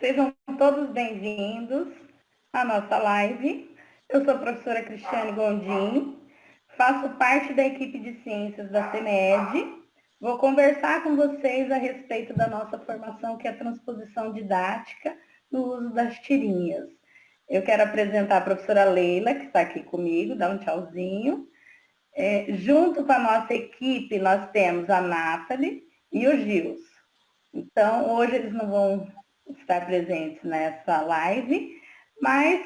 Sejam todos bem-vindos à nossa live. Eu sou a professora Cristiane Gondim, faço parte da equipe de ciências da CEMED. Vou conversar com vocês a respeito da nossa formação, que é a transposição didática no uso das tirinhas. Eu quero apresentar a professora Leila, que está aqui comigo, dá um tchauzinho. Junto com a nossa equipe, nós temos a Nathalie e o Gils. Então, hoje eles não vão estar presentes nessa live, mas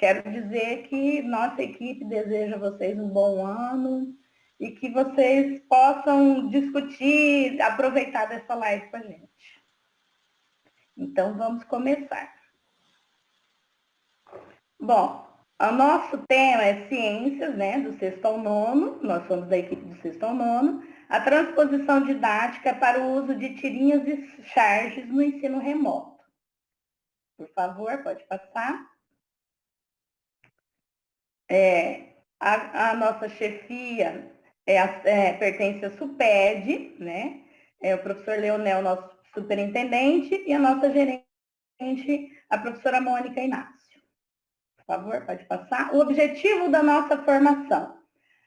quero dizer que nossa equipe deseja a vocês um bom ano e que vocês possam discutir, aproveitar dessa live com a gente. Então, vamos começar. Bom, o nosso tema é ciências, né, do sexto ao nono, nós somos da equipe do sexto ao nono, a transposição didática para o uso de tirinhas e charges no ensino remoto. Por favor, pode passar. A nossa chefia pertence à SUPED, né? O professor Leonel, nosso superintendente, e a nossa gerente, a professora Mônica Inácio. Por favor, pode passar. O objetivo da nossa formação.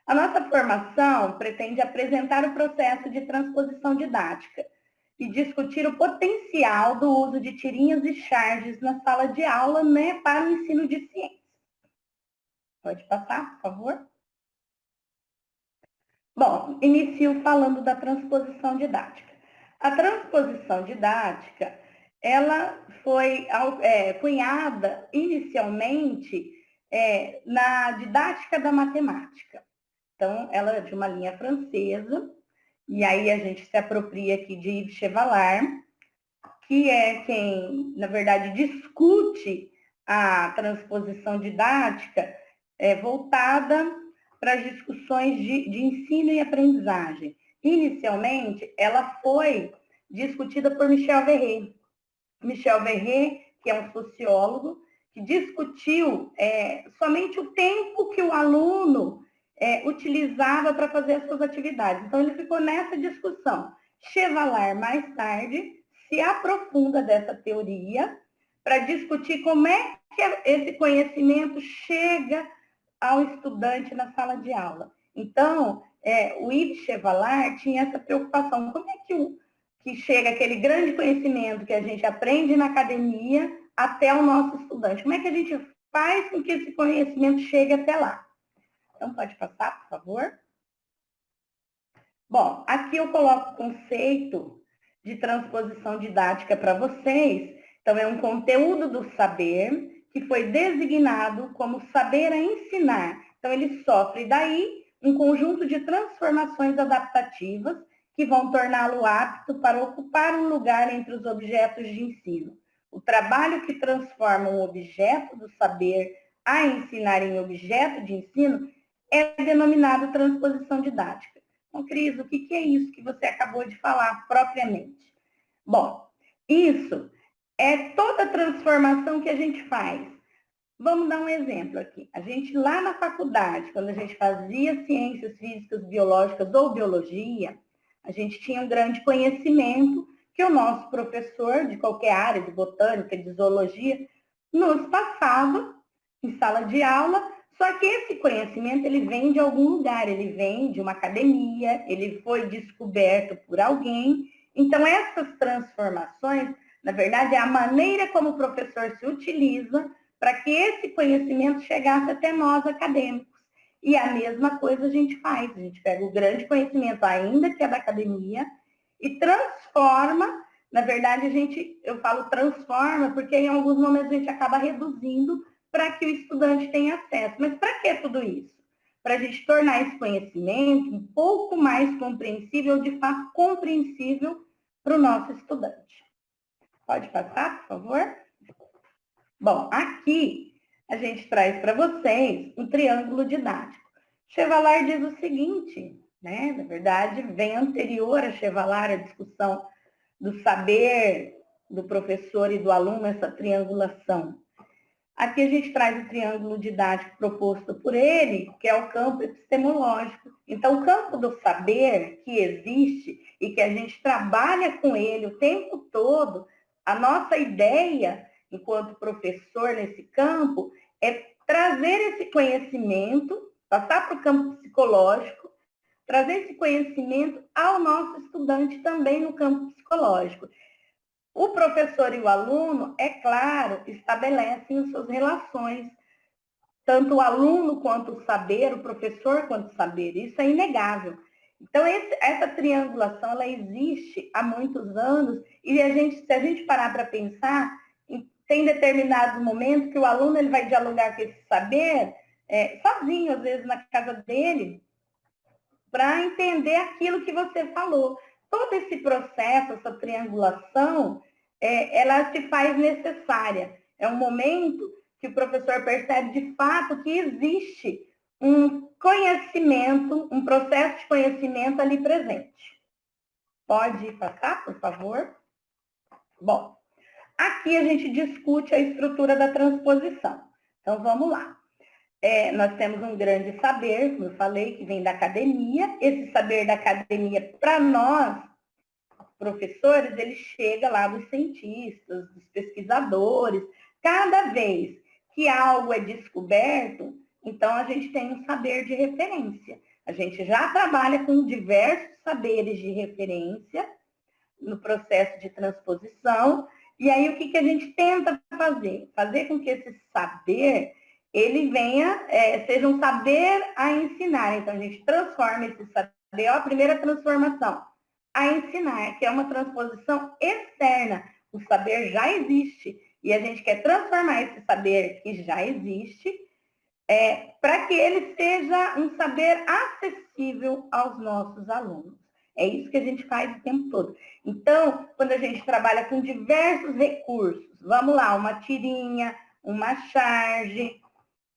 A nossa formação pretende apresentar o processo de transposição didática e discutir o potencial do uso de tirinhas e charges na sala de aula, né, para o ensino de ciências. Pode passar, por favor. Bom, inicio falando da transposição didática. A transposição didática, ela foi cunhada inicialmente na didática da matemática. Então, ela é de uma linha francesa, e aí a gente se apropria aqui de Yves Chevalard, que é quem, na verdade, discute a transposição didática voltada para as discussões de ensino e aprendizagem. Inicialmente, ela foi discutida por Michel Verret. Michel Verret, que é um sociólogo, que discutiu somente o tempo que o aluno utilizava para fazer as suas atividades. Então, ele ficou nessa discussão. Chevalard, mais tarde, se aprofunda dessa teoria para discutir como é que esse conhecimento chega ao estudante na sala de aula. Então, o Yves Chevalard tinha essa preocupação. Como é que chega aquele grande conhecimento que a gente aprende na academia até o nosso estudante? Como é que a gente faz com que esse conhecimento chegue até lá? Então, pode passar, por favor. Bom, aqui eu coloco o conceito de transposição didática para vocês. Então, é um conteúdo do saber que foi designado como saber a ensinar. Então, ele sofre daí um conjunto de transformações adaptativas que vão torná-lo apto para ocupar um lugar entre os objetos de ensino. O trabalho que transforma um objeto do saber a ensinar em objeto de ensino é denominado transposição didática. Então, Cris, o que é isso que você acabou de falar propriamente? Bom, isso é toda a transformação que a gente faz. Vamos dar um exemplo aqui. A gente lá na faculdade, quando a gente fazia ciências físicas, biológicas ou biologia, a gente tinha um grande conhecimento que o nosso professor de qualquer área, de botânica, de zoologia, nos passava em sala de aula. Só que esse conhecimento, ele vem de algum lugar, ele vem de uma academia, ele foi descoberto por alguém. Então, essas transformações, na verdade, é a maneira como o professor se utiliza para que esse conhecimento chegasse até nós, acadêmicos. E a mesma coisa a gente faz, a gente pega o grande conhecimento, ainda que é da academia, e transforma, na verdade, eu falo transforma, porque em alguns momentos a gente acaba reduzindo para que o estudante tenha acesso. Mas para que tudo isso? Para a gente tornar esse conhecimento um pouco mais compreensível, de fato compreensível para o nosso estudante. Pode passar, por favor? Bom, aqui a gente traz para vocês um triângulo didático. Chevalard diz o seguinte, né? Na verdade, vem anterior a Chevalard a discussão do saber do professor e do aluno, essa triangulação. Aqui a gente traz o triângulo didático proposto por ele, que é o campo epistemológico. Então, o campo do saber que existe e que a gente trabalha com ele o tempo todo A nossa ideia, enquanto professor nesse campo, é trazer esse conhecimento, passar para o campo psicológico, trazer esse conhecimento ao nosso estudante também no campo psicológico. O professor e o aluno, é claro, estabelecem as suas relações, tanto o aluno quanto o saber, o professor quanto o saber, isso é inegável. Então, essa triangulação, ela existe há muitos anos, e se a gente parar para pensar, tem determinado momento que o aluno ele vai dialogar com esse saber sozinho, às vezes na casa dele, para entender aquilo que você falou. Todo esse processo, essa triangulação, ela se faz necessária. É um momento que o professor percebe de fato que existe um conhecimento, um processo de conhecimento ali presente. Pode passar, por favor? Bom, aqui a gente discute a estrutura da transposição. Então, vamos lá. Nós temos um grande saber, como eu falei, que vem da academia. Esse saber da academia, para nós, professores, ele chega lá dos cientistas, dos pesquisadores. Cada vez que algo é descoberto, então a gente tem um saber de referência. A gente já trabalha com diversos saberes de referência no processo de transposição. E aí, o que a gente tenta fazer? Fazer com que esse saber ele venha, seja um saber a ensinar. Então, a gente transforma esse saber, a primeira transformação, a ensinar, que é uma transposição externa. O saber já existe, e a gente quer transformar esse saber que já existe, para que ele seja um saber acessível aos nossos alunos. É isso que a gente faz o tempo todo. Então, quando a gente trabalha com diversos recursos, vamos lá, uma tirinha, uma charge,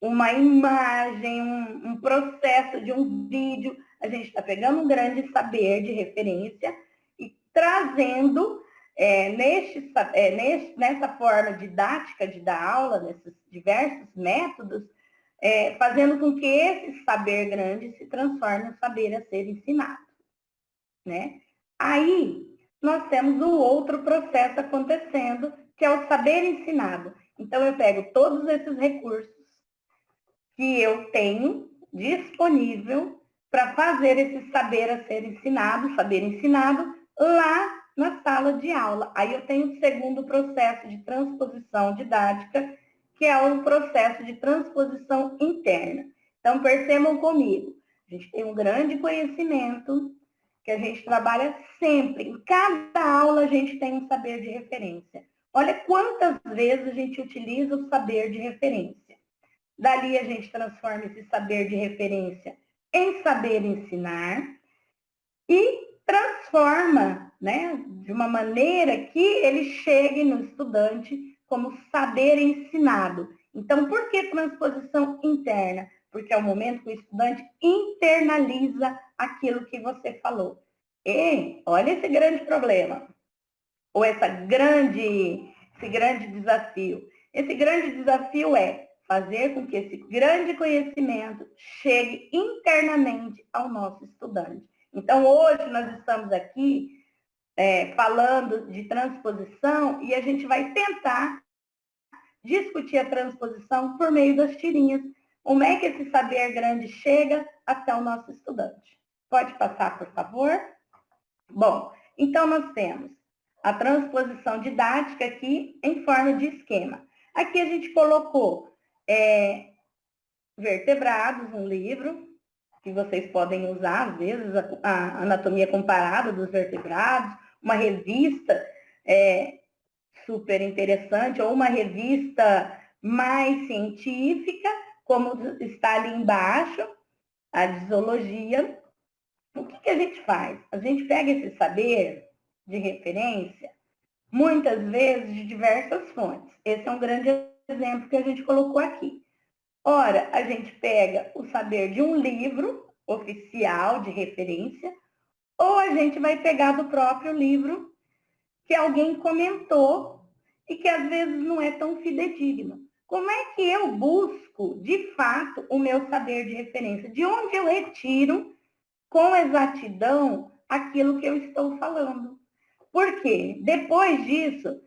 uma imagem, um processo de um vídeo, a gente está pegando um grande saber de referência e trazendo nessa forma didática de dar aula, nesses diversos métodos, fazendo com que esse saber grande se transforme em saber a ser ensinado, né? Aí, nós temos um outro processo acontecendo, que é o saber ensinado. Então, eu pego todos esses recursos que eu tenho disponível para fazer esse saber a ser ensinado, saber ensinado, lá na sala de aula. Aí eu tenho o segundo processo de transposição didática, que é o processo de transposição interna. Então, percebam comigo, a gente tem um grande conhecimento, que a gente trabalha sempre, em cada aula a gente tem um saber de referência. Olha quantas vezes a gente utiliza o saber de referência. Dali a gente transforma esse saber de referência em saber ensinar e transforma, né, de uma maneira que ele chegue no estudante como saber ensinado. Então, por que transposição interna? Porque é o momento que o estudante internaliza aquilo que você falou. E olha esse grande problema, ou esse grande desafio. Esse grande desafio é fazer com que esse grande conhecimento chegue internamente ao nosso estudante. Então, hoje nós estamos aqui falando de transposição e a gente vai tentar discutir a transposição por meio das tirinhas. Como é que esse saber grande chega até o nosso estudante? Pode passar, por favor? Bom, então nós temos a transposição didática aqui em forma de esquema. Aqui a gente colocou vertebrados, um livro, que vocês podem usar, às vezes, a anatomia comparada dos vertebrados, uma revista super interessante, ou uma revista mais científica, como está ali embaixo, a de zoologia. O que a gente faz? A gente pega esse saber de referência, muitas vezes de diversas fontes. Esse é um grande exemplo que a gente colocou aqui. Ora, a gente pega o saber de um livro oficial de referência, ou a gente vai pegar do próprio livro que alguém comentou e que às vezes não é tão fidedigno. Como é que eu busco, de fato, o meu saber de referência? De onde eu retiro com exatidão aquilo que eu estou falando? Por quê? Depois disso,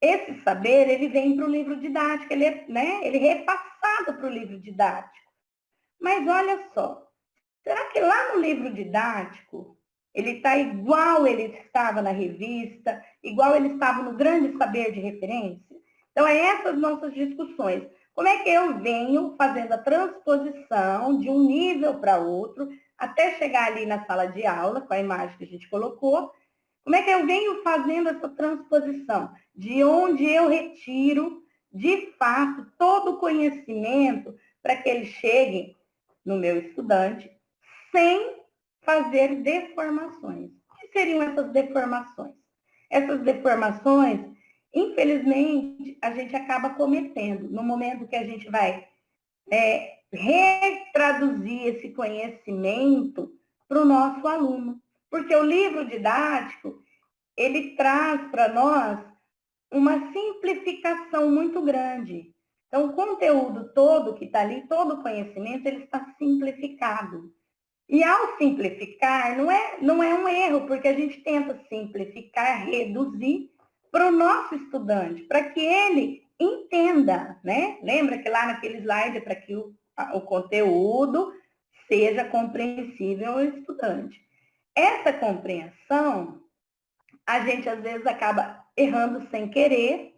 esse saber, ele vem para o livro didático, ele ele é repassado para o livro didático. Mas olha só, será que lá no livro didático, ele está igual ele estava na revista, igual ele estava no grande saber de referência? Então, é essas nossas discussões. Como é que eu venho fazendo a transposição de um nível para outro, até chegar ali na sala de aula, com a imagem que a gente colocou? Como é que eu venho fazendo essa transposição? De onde eu retiro, de fato, todo o conhecimento para que ele chegue no meu estudante sem fazer deformações. O que seriam essas deformações? Essas deformações, infelizmente, a gente acaba cometendo no momento que a gente vai retraduzir esse conhecimento para o nosso aluno. Porque o livro didático, ele traz para nós uma simplificação muito grande. Então, o conteúdo todo que está ali, todo o conhecimento, ele está simplificado. E ao simplificar, não é um erro, porque a gente tenta simplificar, reduzir para o nosso estudante, para que ele entenda, né? Lembra que lá naquele slide, para que o conteúdo seja compreensível ao estudante. Essa compreensão, a gente às vezes acaba errando sem querer,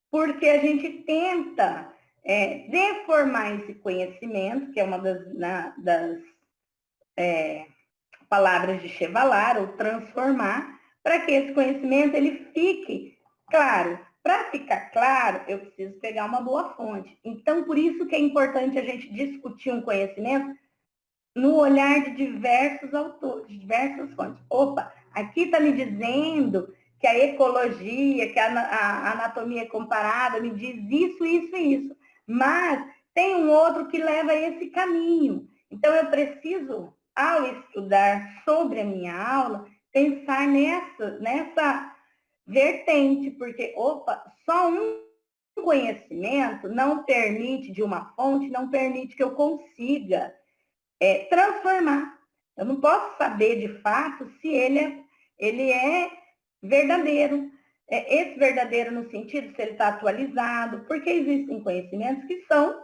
porque a gente tenta deformar esse conhecimento, que é uma das palavras de Chevalar, ou transformar, para que esse conhecimento ele fique claro. Para ficar claro, eu preciso pegar uma boa fonte. Então, por isso que é importante a gente discutir um conhecimento no olhar de diversos autores, diversas fontes. Opa, aqui está me dizendo que a ecologia, que a anatomia comparada me diz isso, isso e isso. Mas tem um outro que leva esse caminho. Então, eu preciso, ao estudar sobre a minha aula, pensar nessa vertente, porque, opa, só um conhecimento não permite, de uma fonte, não permite que eu consiga transformar. Eu não posso saber de fato se ele é verdadeiro. Esse verdadeiro no sentido se ele está atualizado, porque existem conhecimentos que são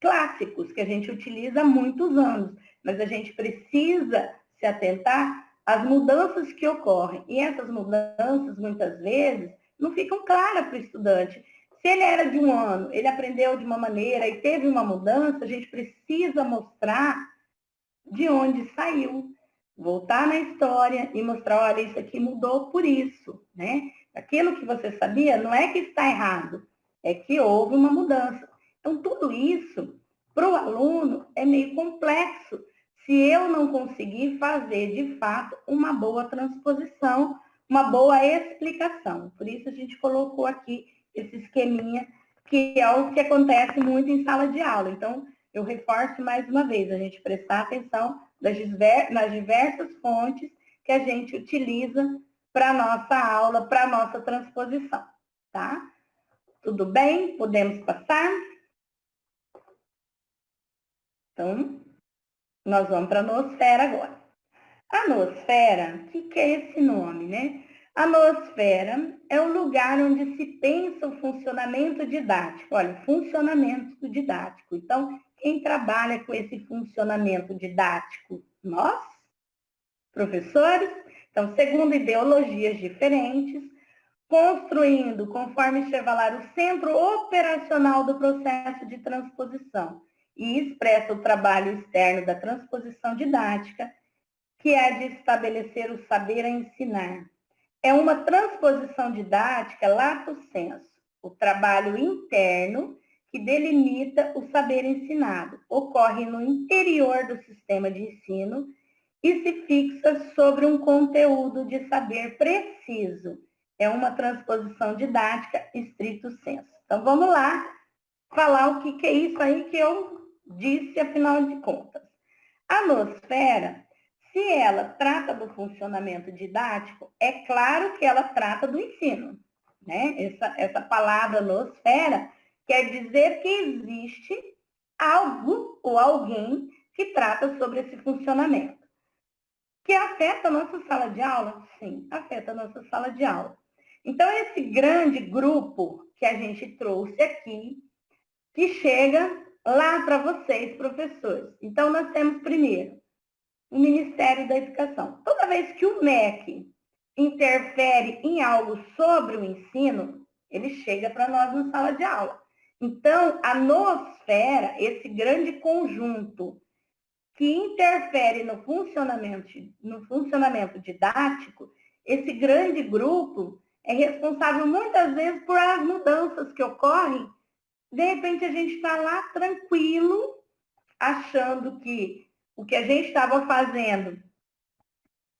clássicos, que a gente utiliza há muitos anos, mas a gente precisa se atentar às mudanças que ocorrem. E essas mudanças, muitas vezes, não ficam claras para o estudante. Se ele era de um ano, ele aprendeu de uma maneira e teve uma mudança, a gente precisa mostrar de onde saiu, voltar na história e mostrar, olha, isso aqui mudou por isso, né? Aquilo que você sabia não é que está errado, é que houve uma mudança. Então, tudo isso, para o aluno, é meio complexo, se eu não conseguir fazer, de fato, uma boa transposição, uma boa explicação. Por isso, a gente colocou aqui esse esqueminha, que é o que acontece muito em sala de aula. Então, eu reforço mais uma vez, a gente prestar atenção nas diversas fontes que a gente utiliza para a nossa aula, para a nossa transposição, tá? Tudo bem? Podemos passar? Então, nós vamos para a noosfera agora. A noosfera, o que é esse nome, né? A noosfera é o lugar onde se pensa o funcionamento didático. Olha, funcionamento didático. Então, quem trabalha com esse funcionamento didático? Nós, professores. Então, segundo ideologias diferentes, construindo, conforme Chevalar, o centro operacional do processo de transposição e expressa o trabalho externo da transposição didática, que é a de estabelecer o saber a ensinar. É uma transposição didática lato sensu, o trabalho interno que delimita o saber ensinado. Ocorre no interior do sistema de ensino e se fixa sobre um conteúdo de saber preciso. É uma transposição didática estrito sensu. Então, vamos lá falar o que é isso aí que eu disse, afinal de contas. A noosfera, se ela trata do funcionamento didático, é claro que ela trata do ensino, né? Essa palavra noosfera quer dizer que existe algo ou alguém que trata sobre esse funcionamento. Que afeta a nossa sala de aula? Sim, afeta a nossa sala de aula. Então, esse grande grupo que a gente trouxe aqui, que chega lá para vocês, professores. Então, nós temos primeiro o Ministério da Educação. Toda vez que o MEC interfere em algo sobre o ensino, ele chega para nós na sala de aula. Então, a noosfera, esse grande conjunto que interfere no funcionamento didático, esse grande grupo é responsável muitas vezes por as mudanças que ocorrem. De repente, a gente está lá tranquilo, achando que o que a gente estava fazendo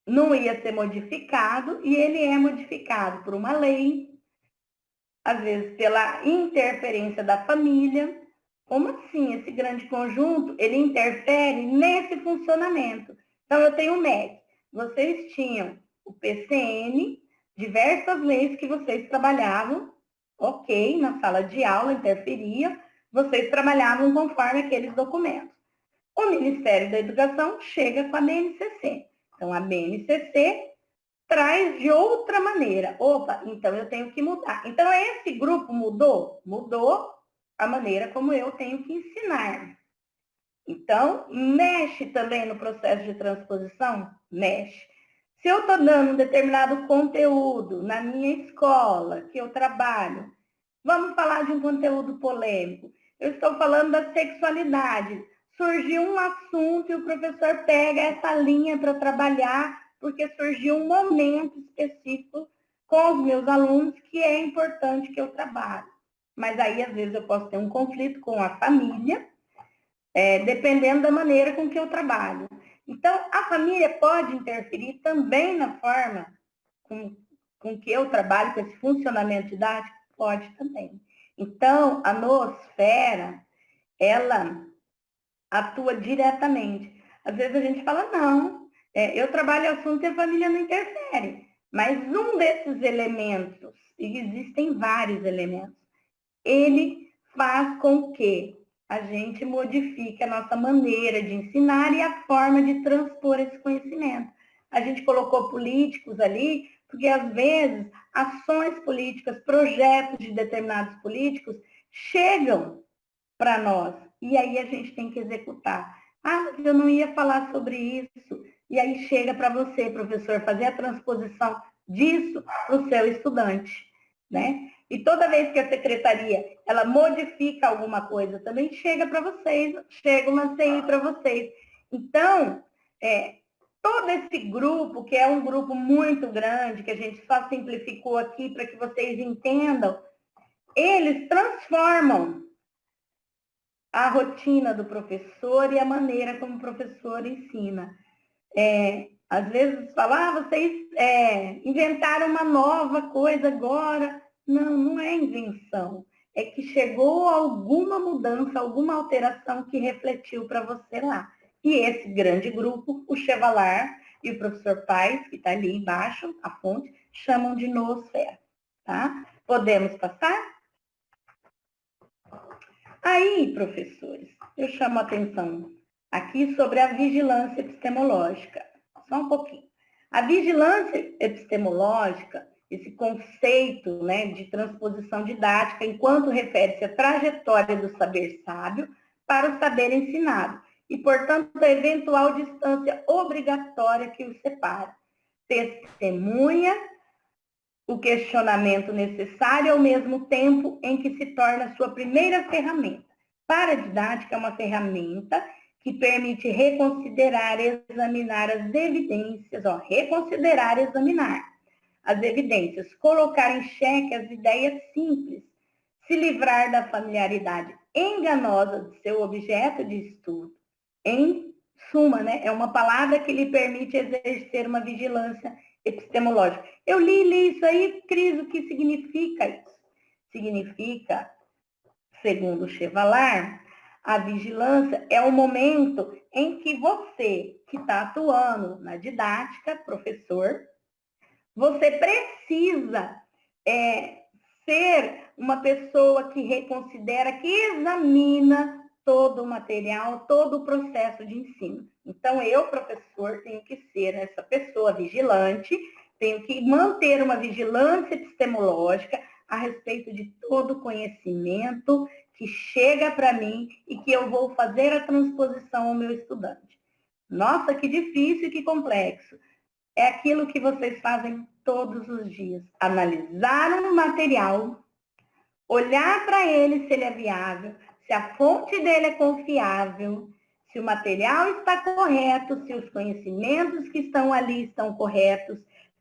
não ia ser modificado, e ele é modificado por uma lei, às vezes pela interferência da família. Como assim? Esse grande conjunto, ele interfere nesse funcionamento. Então, eu tenho o MEC, vocês tinham o PCN, diversas leis que vocês trabalhavam, ok, na sala de aula, interferia, vocês trabalhavam conforme aqueles documentos. O Ministério da Educação chega com a BNCC. Então, a BNCC traz de outra maneira. Opa, então eu tenho que mudar. Então, esse grupo mudou? Mudou a maneira como eu tenho que ensinar. Então, mexe também no processo de transposição? Mexe. Se eu estou dando um determinado conteúdo na minha escola, que eu trabalho, vamos falar de um conteúdo polêmico. Eu estou falando da sexualidade. Surgiu um assunto e o professor pega essa linha para trabalhar, porque surgiu um momento específico com os meus alunos que é importante que eu trabalhe. Mas aí, às vezes, eu posso ter um conflito com a família, dependendo da maneira com que eu trabalho. Então, a família pode interferir também na forma com que eu trabalho, com esse funcionamento didático? Pode também. Então, a noosfera, ela atua diretamente. Às vezes a gente fala, não, eu trabalho assunto e a família não interfere. Mas um desses elementos, e existem vários elementos, ele faz com que a gente modifique a nossa maneira de ensinar e a forma de transpor esse conhecimento. A gente colocou políticos ali, porque às vezes ações políticas, projetos de determinados políticos chegam para nós, e aí a gente tem que executar. Ah, mas eu não ia falar sobre isso. E aí chega para você, professor, fazer a transposição disso para o seu estudante, né? E toda vez que a secretaria ela modifica alguma coisa, também chega para vocês, chega uma CI para vocês. Então, todo esse grupo, que é um grupo muito grande, que a gente só simplificou aqui para que vocês entendam, eles transformam a rotina do professor e a maneira como o professor ensina. Às vezes falar, vocês inventaram uma nova coisa agora. Não, não é invenção. É que chegou alguma mudança, alguma alteração que refletiu para você lá. E esse grande grupo, o Chevalar e o professor Paes, que está ali embaixo, a fonte, chamam de noosfera. Tá? Podemos passar? Aí, professores, eu chamo a atenção aqui sobre a vigilância epistemológica. Só um pouquinho. A vigilância epistemológica, esse conceito, né, de transposição didática, enquanto refere-se à trajetória do saber sábio para o saber ensinado, e, portanto, a eventual distância obrigatória que os separa. Testemunha o questionamento necessário ao mesmo tempo em que se torna sua primeira ferramenta. Para a didática, é uma ferramenta que permite reconsiderar e examinar as evidências, reconsiderar e examinar as evidências, colocar em xeque as ideias simples, se livrar da familiaridade enganosa de seu objeto de estudo. Em suma, né, é uma palavra que lhe permite exercer uma vigilância epistemológica. Eu li isso aí, Cris, o que significa isso? Significa, segundo Chevalar, a vigilância é o momento em que você, que está atuando na didática, professor, você precisa ser uma pessoa que reconsidera, que examina todo o material, todo o processo de ensino. Então, eu, professor, tenho que ser essa pessoa vigilante tenho que manter uma vigilância epistemológica a respeito de todo o conhecimento que chega para mim e que eu vou fazer a transposição ao meu estudante. Nossa, que difícil e que complexo. É aquilo que vocês fazem todos os dias. Analisar um material, olhar para ele se ele é viável, se a fonte dele é confiável, se o material está correto, se os conhecimentos que estão ali estão corretos,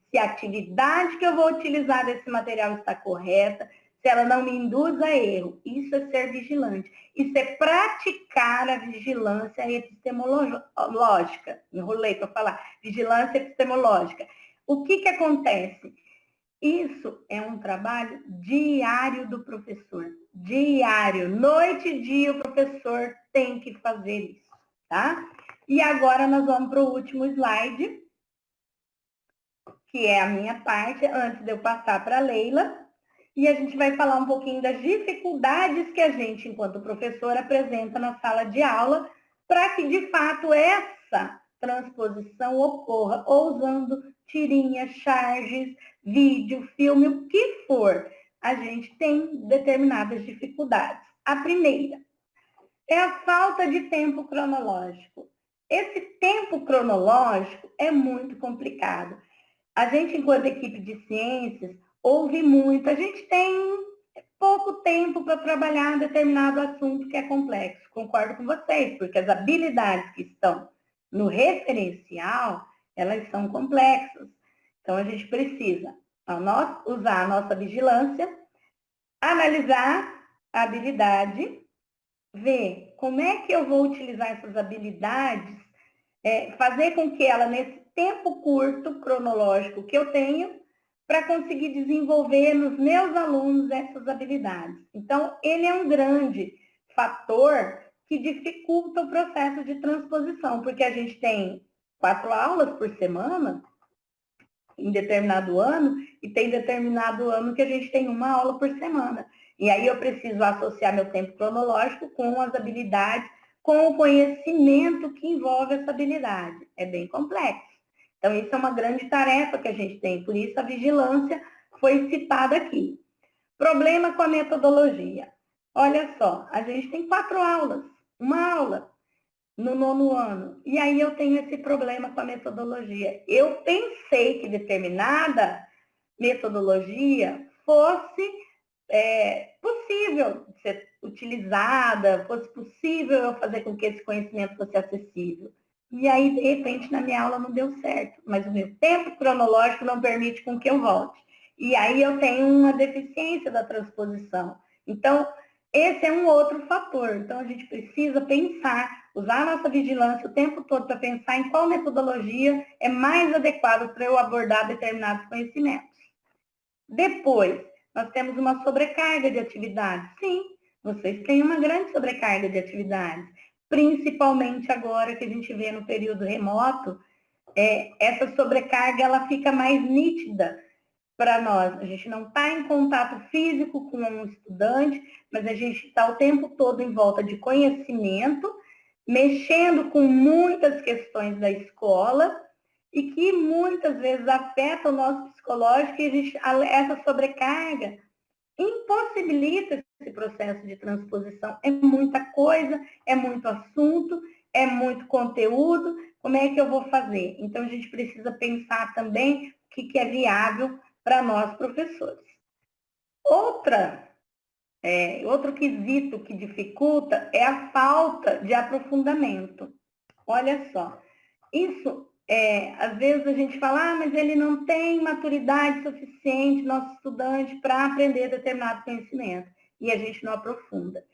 se a atividade que eu vou utilizar desse material está correta, se ela não me induz a erro. Isso é ser vigilante. Isso é praticar a vigilância epistemológica. Enrolei para falar. Vigilância epistemológica. O que acontece? Isso é um trabalho diário do professor. Diário. Noite e dia o professor tem que fazer isso, tá? E agora nós vamos para o último slide, que é a minha parte, antes de eu passar para a Leila. E a gente vai falar um pouquinho das dificuldades que a gente, enquanto professor, apresenta na sala de aula, para que, de fato, essa transposição ocorra, ou usando tirinhas, charges, vídeo, filme, o que for. A gente tem determinadas dificuldades. A primeira é a falta de tempo cronológico. Esse tempo cronológico é muito complicado. A gente, enquanto equipe de ciências, ouve muito. A gente tem pouco tempo para trabalhar determinado assunto que é complexo. Concordo com vocês, porque as habilidades que estão no referencial, elas são complexas. Então, a gente precisa usar a nossa vigilância, analisar a habilidade, ver como é que eu vou utilizar essas habilidades, fazer com que ela, nesse tempo curto cronológico que eu tenho, para conseguir desenvolver nos meus alunos essas habilidades. Então, ele é um grande fator que dificulta o processo de transposição, porque a gente tem 4 aulas por semana, em determinado ano, e tem determinado ano que a gente tem 1 aula por semana. E aí eu preciso associar meu tempo cronológico com as habilidades, com o conhecimento que envolve essa habilidade. É bem complexo. Então, isso é uma grande tarefa que a gente tem, por isso a vigilância foi citada aqui. Problema com a metodologia. Olha só, a gente tem 4 aulas, 1 aula no 9º ano, e aí eu tenho esse problema com a metodologia. Eu pensei que determinada metodologia fosse possível ser utilizada, fosse possível eu fazer com que esse conhecimento fosse acessível. E aí, de repente, na minha aula não deu certo, mas o meu tempo cronológico não permite com que eu volte. E aí eu tenho uma deficiência da transposição. Então, esse é um outro fator. Então, a gente precisa pensar, usar a nossa vigilância o tempo todo para pensar em qual metodologia é mais adequada para eu abordar determinados conhecimentos. Depois, nós temos uma sobrecarga de atividades. Sim, vocês têm uma grande sobrecarga de atividades. Principalmente agora que a gente vê no período remoto, essa sobrecarga ela fica mais nítida para nós. A gente não está em contato físico com um estudante, mas a gente está o tempo todo em volta de conhecimento, mexendo com muitas questões da escola e que muitas vezes afetam o nosso psicológico e essa sobrecarga impossibilita esse processo de transposição. É muita coisa, é muito assunto, é muito conteúdo, como é que eu vou fazer? Então, a gente precisa pensar também o que é viável para nós, professores. Outro quesito que dificulta é a falta de aprofundamento. Olha só, isso, às vezes a gente fala, mas ele não tem maturidade suficiente, nosso estudante, para aprender determinado conhecimento. E a gente não aprofunda.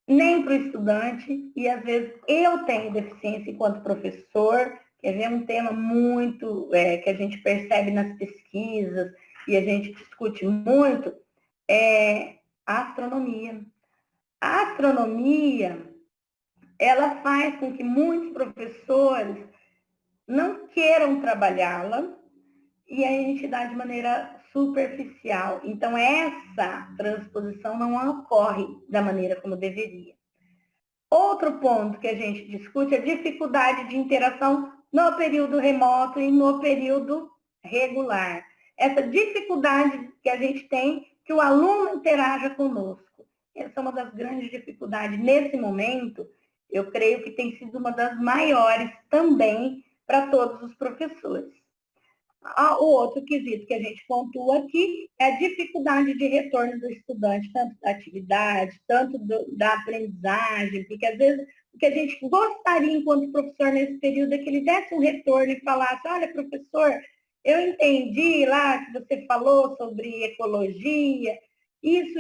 Nem para o estudante, e às vezes eu tenho deficiência enquanto professor, que é um tema muito, que a gente percebe nas pesquisas, e a gente discute muito, é a astronomia. A astronomia, ela faz com que muitos professores não queiram trabalhá-la e a gente dá de maneira superficial. Então, essa transposição não ocorre da maneira como deveria. Outro ponto que a gente discute é a dificuldade de interação no período remoto e no período regular. Essa dificuldade que a gente tem que o aluno interaja conosco. Essa é uma das grandes dificuldades. Nesse momento, eu creio que tem sido uma das maiores também para todos os professores. O outro quesito que a gente pontua aqui é a dificuldade de retorno do estudante, tanto da atividade, tanto da aprendizagem, porque às vezes o que a gente gostaria enquanto professor nesse período é que ele desse um retorno e falasse, olha, professor, eu entendi lá que você falou sobre ecologia, isso.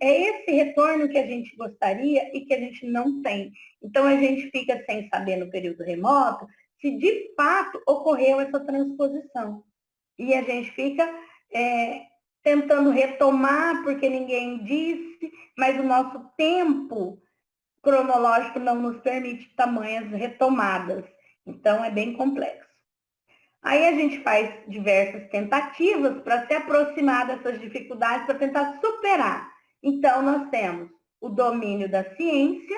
É esse retorno que a gente gostaria e que a gente não tem. Então, a gente fica sem saber no período remoto se de fato ocorreu essa transposição. E a gente fica tentando retomar, porque ninguém disse, mas o nosso tempo cronológico não nos permite tamanhas retomadas. Então, é bem complexo. Aí a gente faz diversas tentativas para se aproximar dessas dificuldades, para tentar superar. Então, nós temos o domínio da ciência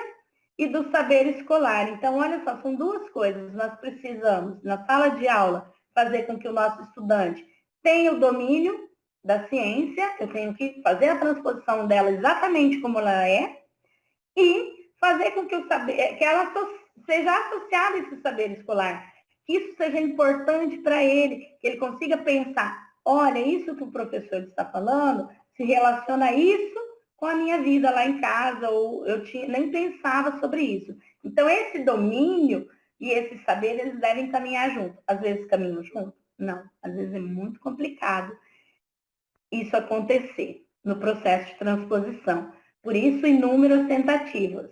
e do saber escolar. Então, olha só, são duas coisas. Nós precisamos, na sala de aula, fazer com que o nosso estudante tenha o domínio da ciência, eu tenho que fazer a transposição dela exatamente como ela é, e fazer com que o saber, que ela seja associada a esse saber escolar, que isso seja importante para ele, que ele consiga pensar, olha, isso que o professor está falando se relaciona a isso com a minha vida lá em casa, ou eu nem pensava sobre isso. Então, esse domínio e esse saber, eles devem caminhar junto. Às vezes caminham junto? Não. Às vezes é muito complicado isso acontecer no processo de transposição. Por isso, inúmeras tentativas.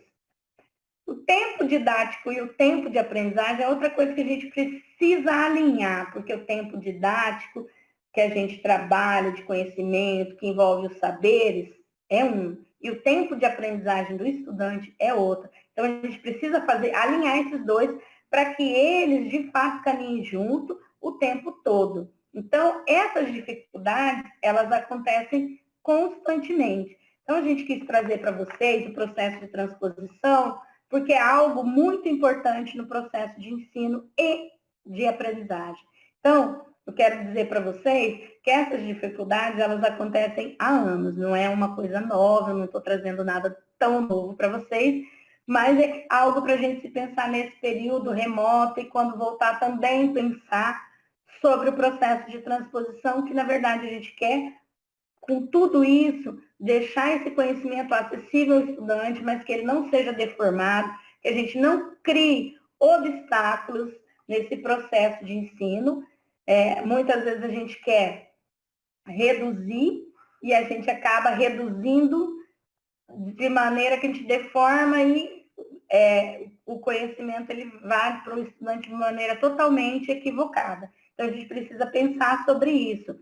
O tempo didático e o tempo de aprendizagem é outra coisa que a gente precisa alinhar, porque o tempo didático que a gente trabalha de conhecimento, que envolve os saberes, é um. E o tempo de aprendizagem do estudante é outro. Então, a gente precisa alinhar esses dois para que eles, de fato, caminhem junto o tempo todo. Então, essas dificuldades, elas acontecem constantemente. Então, a gente quis trazer para vocês o processo de transposição, porque é algo muito importante no processo de ensino e de aprendizagem. Então, eu quero dizer para vocês que essas dificuldades, elas acontecem há anos, não é uma coisa nova, eu não estou trazendo nada tão novo para vocês, mas é algo para a gente se pensar nesse período remoto e quando voltar também pensar sobre o processo de transposição, que na verdade a gente quer, com tudo isso, deixar esse conhecimento acessível ao estudante, mas que ele não seja deformado, que a gente não crie obstáculos nesse processo de ensino. Muitas vezes a gente quer reduzir e a gente acaba reduzindo de maneira que a gente deforma e o conhecimento ele vai para o estudante de maneira totalmente equivocada. Então, a gente precisa pensar sobre isso.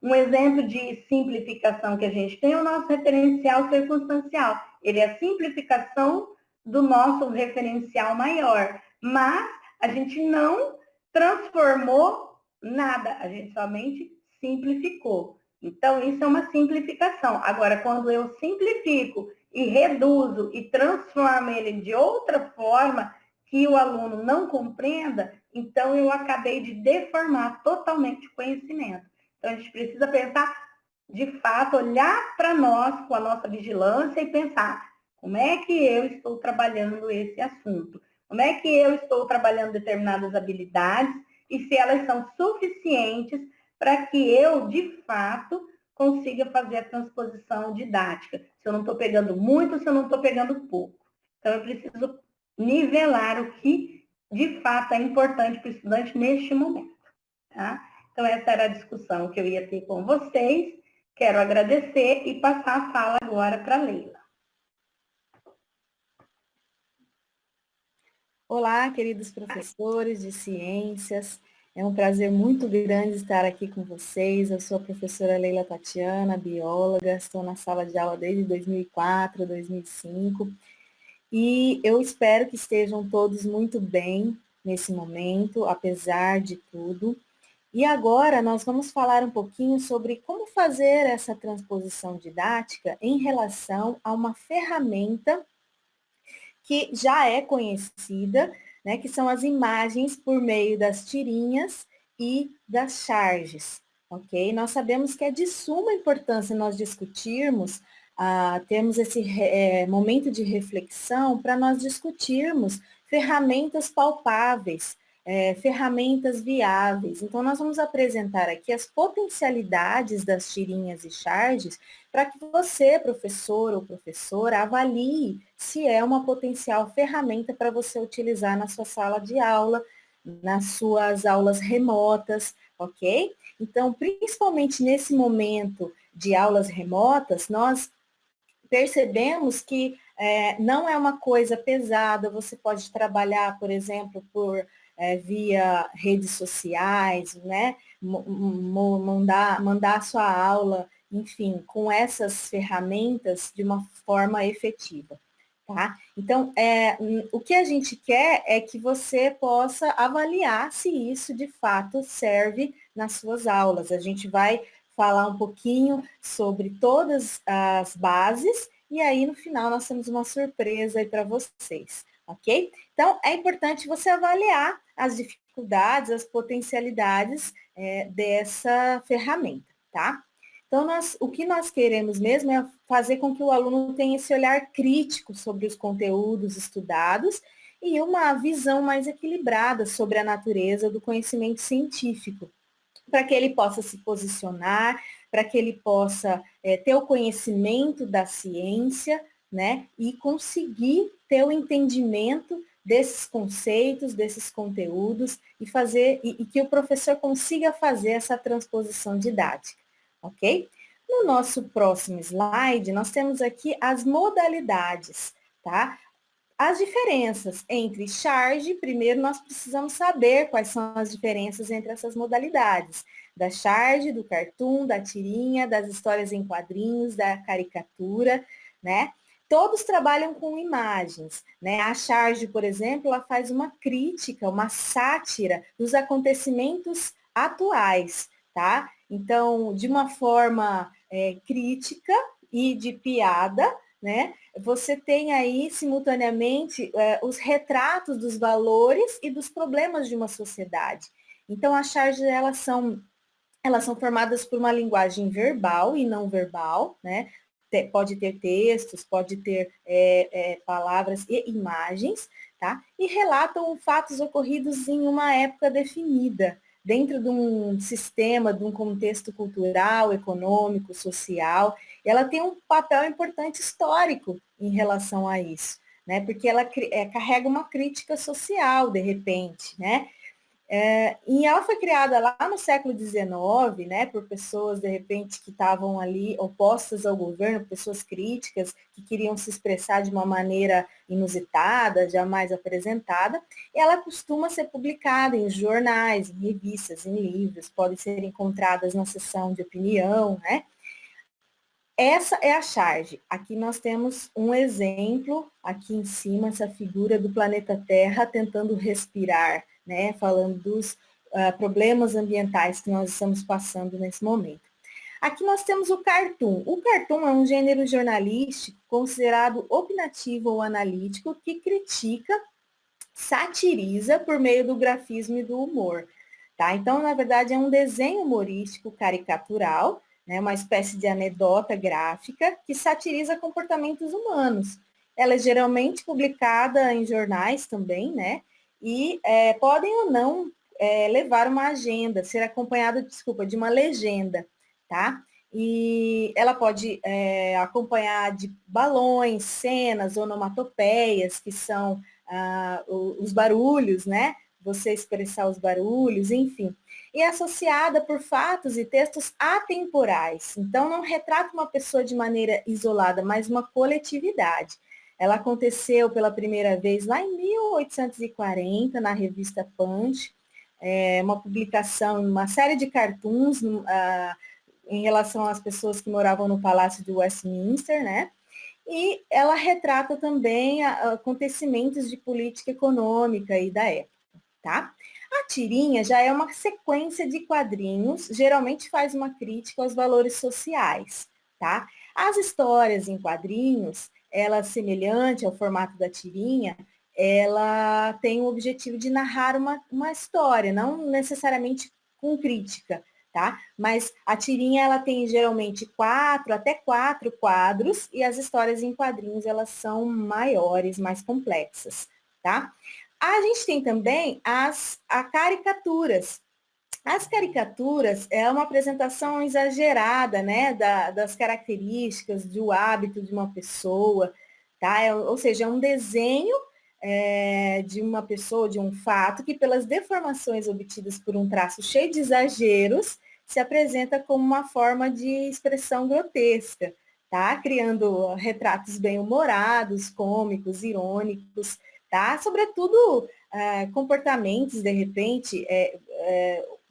Um exemplo de simplificação que a gente tem é o nosso referencial circunstancial. Ele é a simplificação do nosso referencial maior, mas a gente não transformou nada, a gente somente simplificou. Então, isso é uma simplificação. Agora, quando eu simplifico e reduzo e transformo ele de outra forma que o aluno não compreenda, então eu acabei de deformar totalmente o conhecimento. Então, a gente precisa pensar, de fato, olhar para nós com a nossa vigilância e pensar como é que eu estou trabalhando esse assunto, como é que eu estou trabalhando determinadas habilidades e se elas são suficientes para que eu, de fato, consiga fazer a transposição didática. Se eu não estou pegando muito, se eu não estou pegando pouco. Então, eu preciso nivelar o que, de fato, é importante para o estudante neste momento. Tá? Então, essa era a discussão que eu ia ter com vocês. Quero agradecer e passar a fala agora para a Leila. Olá, queridos professores de ciências. É um prazer muito grande estar aqui com vocês. Eu sou a professora Leila Tatiana, bióloga. Estou na sala de aula desde 2004, 2005. E eu espero que estejam todos muito bem nesse momento, apesar de tudo. E agora nós vamos falar um pouquinho sobre como fazer essa transposição didática em relação a uma ferramenta que já é conhecida, né, que são as imagens por meio das tirinhas e das charges, ok? Nós sabemos que é de suma importância nós discutirmos, termos esse momento de reflexão para nós discutirmos ferramentas palpáveis, ferramentas viáveis. Então, nós vamos apresentar aqui as potencialidades das tirinhas e charges para que você, professor ou professora, avalie se é uma potencial ferramenta para você utilizar na sua sala de aula, nas suas aulas remotas, ok? Então, principalmente nesse momento de aulas remotas, nós percebemos que não é uma coisa pesada, você pode trabalhar, por exemplo, via redes sociais, né? Mandar a sua aula, enfim, com essas ferramentas de uma forma efetiva. Tá? Então, o que a gente quer é que você possa avaliar se isso de fato serve nas suas aulas. A gente vai falar um pouquinho sobre todas as bases e aí no final nós temos uma surpresa aí para vocês, ok? Então, é importante você avaliar as dificuldades, as potencialidades dessa ferramenta, tá? Então, o que nós queremos mesmo é fazer com que o aluno tenha esse olhar crítico sobre os conteúdos estudados e uma visão mais equilibrada sobre a natureza do conhecimento científico, para que ele possa se posicionar, para que ele possa ter o conhecimento da ciência, né, e conseguir ter o entendimento desses conceitos, desses conteúdos e que o professor consiga fazer essa transposição didática, ok? No nosso próximo slide, nós temos aqui as modalidades, tá? As diferenças entre charge, primeiro nós precisamos saber quais são as diferenças entre essas modalidades. Da charge, do cartoon, da tirinha, das histórias em quadrinhos, da caricatura, né? Todos trabalham com imagens, né? A charge, por exemplo, ela faz uma crítica, uma sátira dos acontecimentos atuais, tá? Então, de uma forma crítica e de piada, né? Você tem aí, simultaneamente, os retratos dos valores e dos problemas de uma sociedade. Então, as charges, elas são formadas por uma linguagem verbal e não verbal, né? Pode ter textos, pode ter palavras e imagens, tá? E relatam fatos ocorridos em uma época definida, dentro de um sistema, de um contexto cultural, econômico, social. E ela tem um papel importante histórico em relação a isso, né? Porque ela carrega uma crítica social, de repente, né? E ela foi criada lá no século XIX, né, por pessoas, de repente, que estavam ali opostas ao governo, pessoas críticas, que queriam se expressar de uma maneira inusitada, jamais apresentada, e ela costuma ser publicada em jornais, em revistas, em livros, podem ser encontradas na seção de opinião, né? Essa é a charge. Aqui nós temos um exemplo, aqui em cima, essa figura do planeta Terra tentando respirar, né? Falando dos problemas ambientais que nós estamos passando nesse momento. Aqui nós temos o cartoon. O cartoon é um gênero jornalístico considerado opinativo ou analítico que critica, satiriza por meio do grafismo e do humor. Tá? Então, na verdade, é um desenho humorístico caricatural, né, uma espécie de anedota gráfica que satiriza comportamentos humanos. Ela é geralmente publicada em jornais também, né? E podem ou não levar uma agenda, ser acompanhada, desculpa, de uma legenda, tá? E ela pode acompanhar de balões, cenas, onomatopeias, que são os barulhos, né? Você expressar os barulhos, enfim. E é associada por fatos e textos atemporais. Então, não retrata uma pessoa de maneira isolada, mas uma coletividade. Ela aconteceu pela primeira vez lá em 1840, na revista Punch, uma publicação, uma série de cartoons em relação às pessoas que moravam no Palácio de Westminster, né? E ela retrata também acontecimentos de política econômica e da época, tá? A tirinha já é uma sequência de quadrinhos, geralmente faz uma crítica aos valores sociais, tá? As histórias em quadrinhos, ela semelhante ao formato da tirinha, ela tem o objetivo de narrar uma história, não necessariamente com crítica, tá? Mas a tirinha, ela tem geralmente 4, até 4 quadros, e as histórias em quadrinhos, elas são maiores, mais complexas, tá? A gente tem também as caricaturas. As caricaturas é uma apresentação exagerada, né, das características, do hábito de uma pessoa, tá? Ou seja, é um desenho de uma pessoa, de um fato, que pelas deformações obtidas por um traço cheio de exageros, se apresenta como uma forma de expressão grotesca, tá? Criando retratos bem-humorados, cômicos, irônicos, tá? Sobretudo, comportamentos, de repente,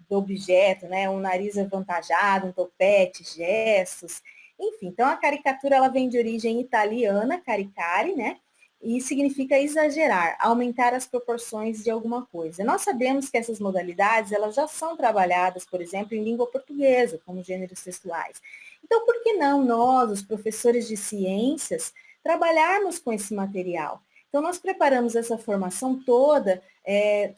do objeto, né? Um nariz avantajado, um topete, gestos, enfim. Então, a caricatura, ela vem de origem italiana, caricare, né? E significa exagerar, aumentar as proporções de alguma coisa. Nós sabemos que essas modalidades, elas já são trabalhadas, por exemplo, em língua portuguesa, como gêneros textuais. Então, por que não nós, os professores de ciências, trabalharmos com esse material? Então, nós preparamos essa formação toda,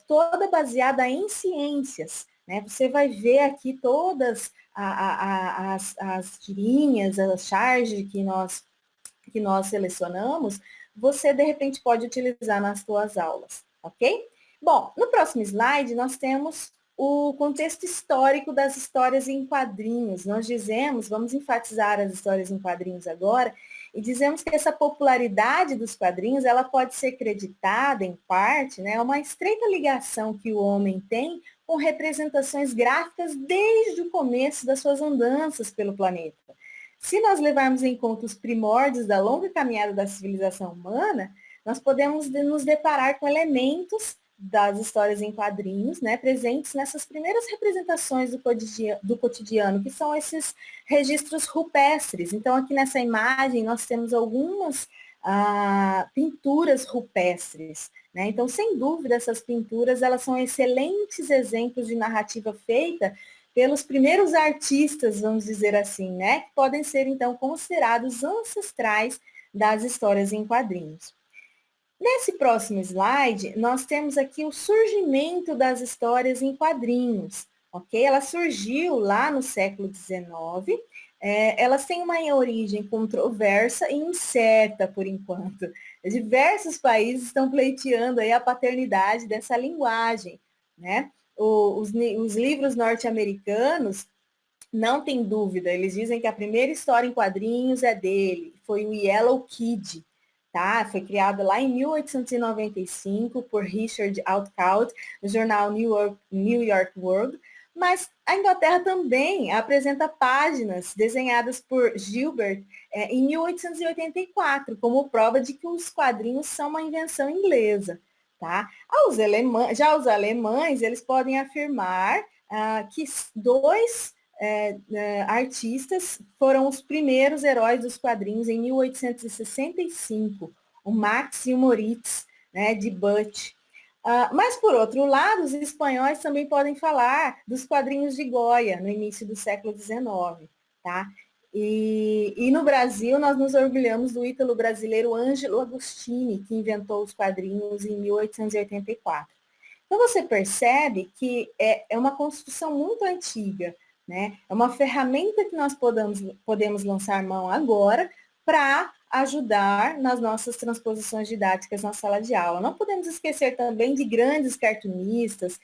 toda baseada em ciências, né? Você vai ver aqui todas as tirinhas, as charges que nós selecionamos, você, de repente, pode utilizar nas suas aulas, ok? Bom, no próximo slide, nós temos o contexto histórico das histórias em quadrinhos. Nós dizemos, vamos enfatizar as histórias em quadrinhos agora, e dizemos que essa popularidade dos quadrinhos, ela pode ser creditada, em parte, né, a uma estreita ligação que o homem tem com representações gráficas desde o começo das suas andanças pelo planeta. Se nós levarmos em conta os primórdios da longa caminhada da civilização humana, nós podemos nos deparar com elementos das histórias em quadrinhos, né, presentes nessas primeiras representações do cotidiano, que são esses registros rupestres. Então, aqui nessa imagem, nós temos algumas pinturas rupestres, né? Então, sem dúvida, essas pinturas, elas são excelentes exemplos de narrativa feita pelos primeiros artistas, vamos dizer assim, né? Que podem ser, então, considerados ancestrais das histórias em quadrinhos. Nesse próximo slide, nós temos aqui o surgimento das histórias em quadrinhos, ok? Ela surgiu lá no século XIX, elas têm uma origem controversa e incerta, por enquanto. Diversos países estão pleiteando aí a paternidade dessa linguagem, né? Os livros norte-americanos, não tem dúvida, eles dizem que a primeira história em quadrinhos é dele, foi o Yellow Kid, tá? Foi criado lá em 1895 por Richard Outcault, no jornal New York World, mas a Inglaterra também apresenta páginas desenhadas por Gilbert em 1884, como prova de que os quadrinhos são uma invenção inglesa, tá? Já os alemães, eles podem afirmar que dois artistas foram os primeiros heróis dos quadrinhos em 1865, o Max e o Moritz, né, de Butch. Mas, por outro lado, os espanhóis também podem falar dos quadrinhos de Goya, no início do século XIX, tá? E no Brasil, nós nos orgulhamos do ítalo brasileiro Ângelo Agostini, que inventou os quadrinhos em 1884. Então, você percebe que é uma construção muito antiga, né? É uma ferramenta que nós podemos lançar mão agora para ajudar nas nossas transposições didáticas na sala de aula. Não podemos esquecer também de grandes cartunistas,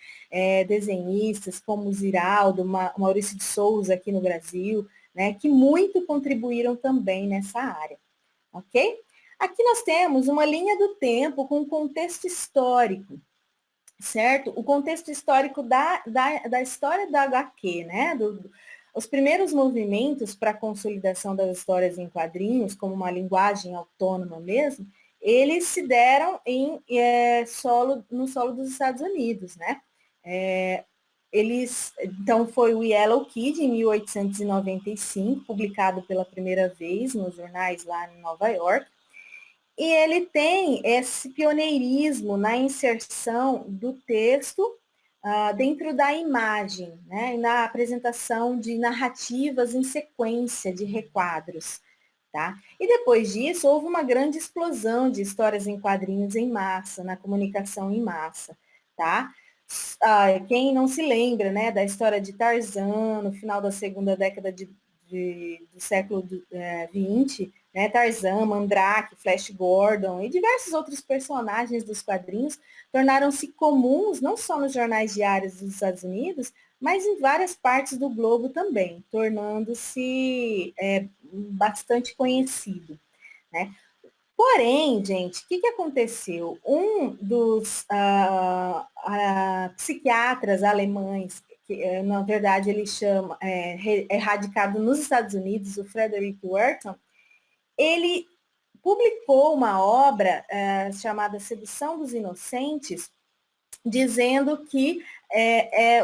desenhistas, como Ziraldo, Maurício de Souza aqui no Brasil, né, que muito contribuíram também nessa área, ok? Aqui nós temos uma linha do tempo com contexto histórico, certo? O contexto histórico da história da HQ, né? Os primeiros movimentos para a consolidação das histórias em quadrinhos, como uma linguagem autônoma mesmo, eles se deram no solo dos Estados Unidos, né? Então, foi o Yellow Kid, em 1895, publicado pela primeira vez nos jornais lá em Nova York. E ele tem esse pioneirismo na inserção do texto dentro da imagem, né? Na apresentação de narrativas em sequência de requadros. Tá? E depois disso, houve uma grande explosão de histórias em quadrinhos em massa, na comunicação em massa. Tá? Quem não se lembra, né, da história de Tarzan, no final da segunda década do século XX, né, Tarzan, Mandrake, Flash Gordon e diversos outros personagens dos quadrinhos tornaram-se comuns não só nos jornais diários dos Estados Unidos, mas em várias partes do globo também, tornando-se bastante conhecido, né? Porém, gente, o que aconteceu? Um dos psiquiatras alemães, que na verdade ele chama, é radicado nos Estados Unidos, o Frederick Wertham, ele publicou uma obra chamada Sedução dos Inocentes, dizendo que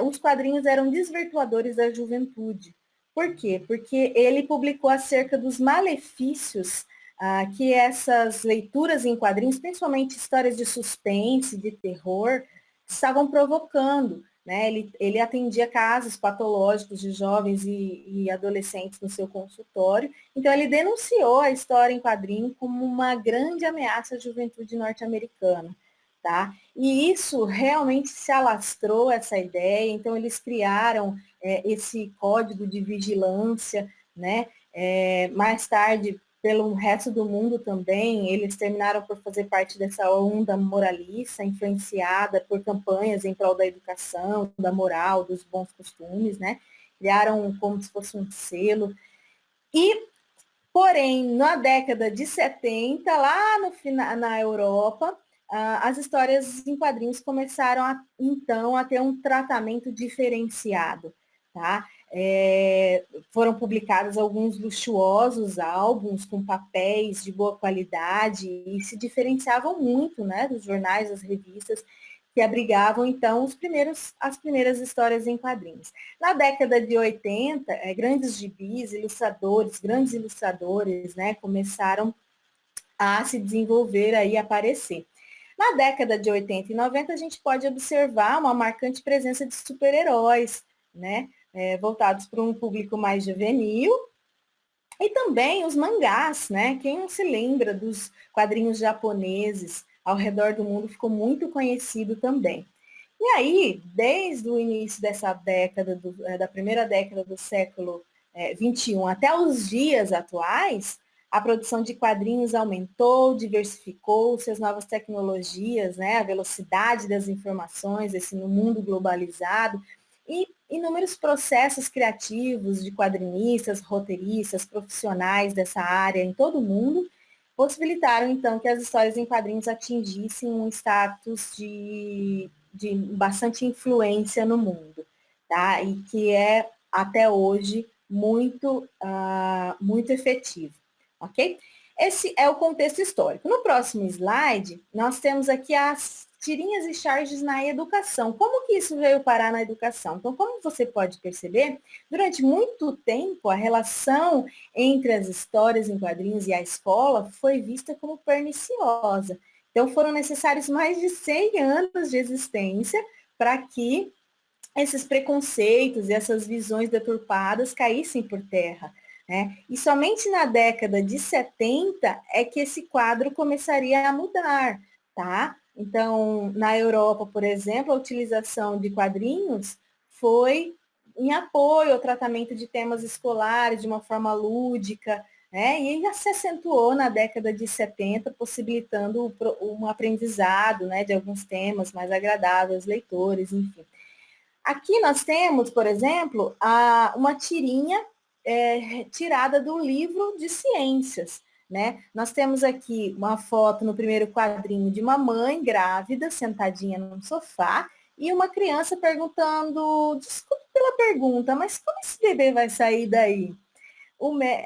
os quadrinhos eram desvirtuadores da juventude. Por quê? Porque ele publicou acerca dos malefícios que essas leituras em quadrinhos, principalmente histórias de suspense, de terror, estavam provocando. Né? Ele atendia casos patológicos de jovens e adolescentes no seu consultório. Então, ele denunciou a história em quadrinho como uma grande ameaça à juventude norte-americana. Tá? E isso realmente se alastrou, essa ideia, então eles criaram esse código de vigilância, né? Mais tarde, pelo resto do mundo também, eles terminaram por fazer parte dessa onda moralista, influenciada por campanhas em prol da educação, da moral, dos bons costumes, né? Criaram como se fosse um selo. E, porém, na década de 70, lá no final, na Europa, as histórias em quadrinhos começaram, então, a ter um tratamento diferenciado. Tá? Foram publicados alguns luxuosos álbuns com papéis de boa qualidade e se diferenciavam muito, né, dos jornais, das revistas, que abrigavam, então, as primeiras histórias em quadrinhos. Na década de 80, grandes gibis, grandes ilustradores, né, começaram a se desenvolver e aparecer. Na década de 80 e 90, a gente pode observar uma marcante presença de super-heróis, né, voltados para um público mais juvenil, e também os mangás, né? Quem não se lembra dos quadrinhos japoneses ao redor do mundo ficou muito conhecido também. E aí, desde o início dessa década, da primeira década do século XXI até os dias atuais, a produção de quadrinhos aumentou, diversificou-se, as novas tecnologias, né, a velocidade das informações, esse no mundo globalizado, e inúmeros processos criativos de quadrinistas, roteiristas, profissionais dessa área em todo o mundo, possibilitaram, então, que as histórias em quadrinhos atingissem um status de bastante influência no mundo, tá? E que é, até hoje, muito efetivo, ok? Esse é o contexto histórico. No próximo slide, nós temos aqui as tirinhas e charges na educação. Como que isso veio parar na educação? Então, como você pode perceber, durante muito tempo, a relação entre as histórias em quadrinhos e a escola foi vista como perniciosa. Então, foram necessários mais de 100 anos de existência para que esses preconceitos e essas visões deturpadas caíssem por terra. Né? E somente na década de 70 é que esse quadro começaria a mudar. Tá? Então, na Europa, por exemplo, a utilização de quadrinhos foi em apoio ao tratamento de temas escolares de uma forma lúdica, né? E ainda se acentuou na década de 70, possibilitando um aprendizado, né, de alguns temas mais agradáveis aos leitores, enfim. Aqui nós temos, por exemplo, uma tirinha tirada do livro de ciências. Né? Nós temos aqui uma foto no primeiro quadrinho de uma mãe grávida, sentadinha num sofá, e uma criança perguntando, desculpe pela pergunta, mas como esse bebê vai sair daí?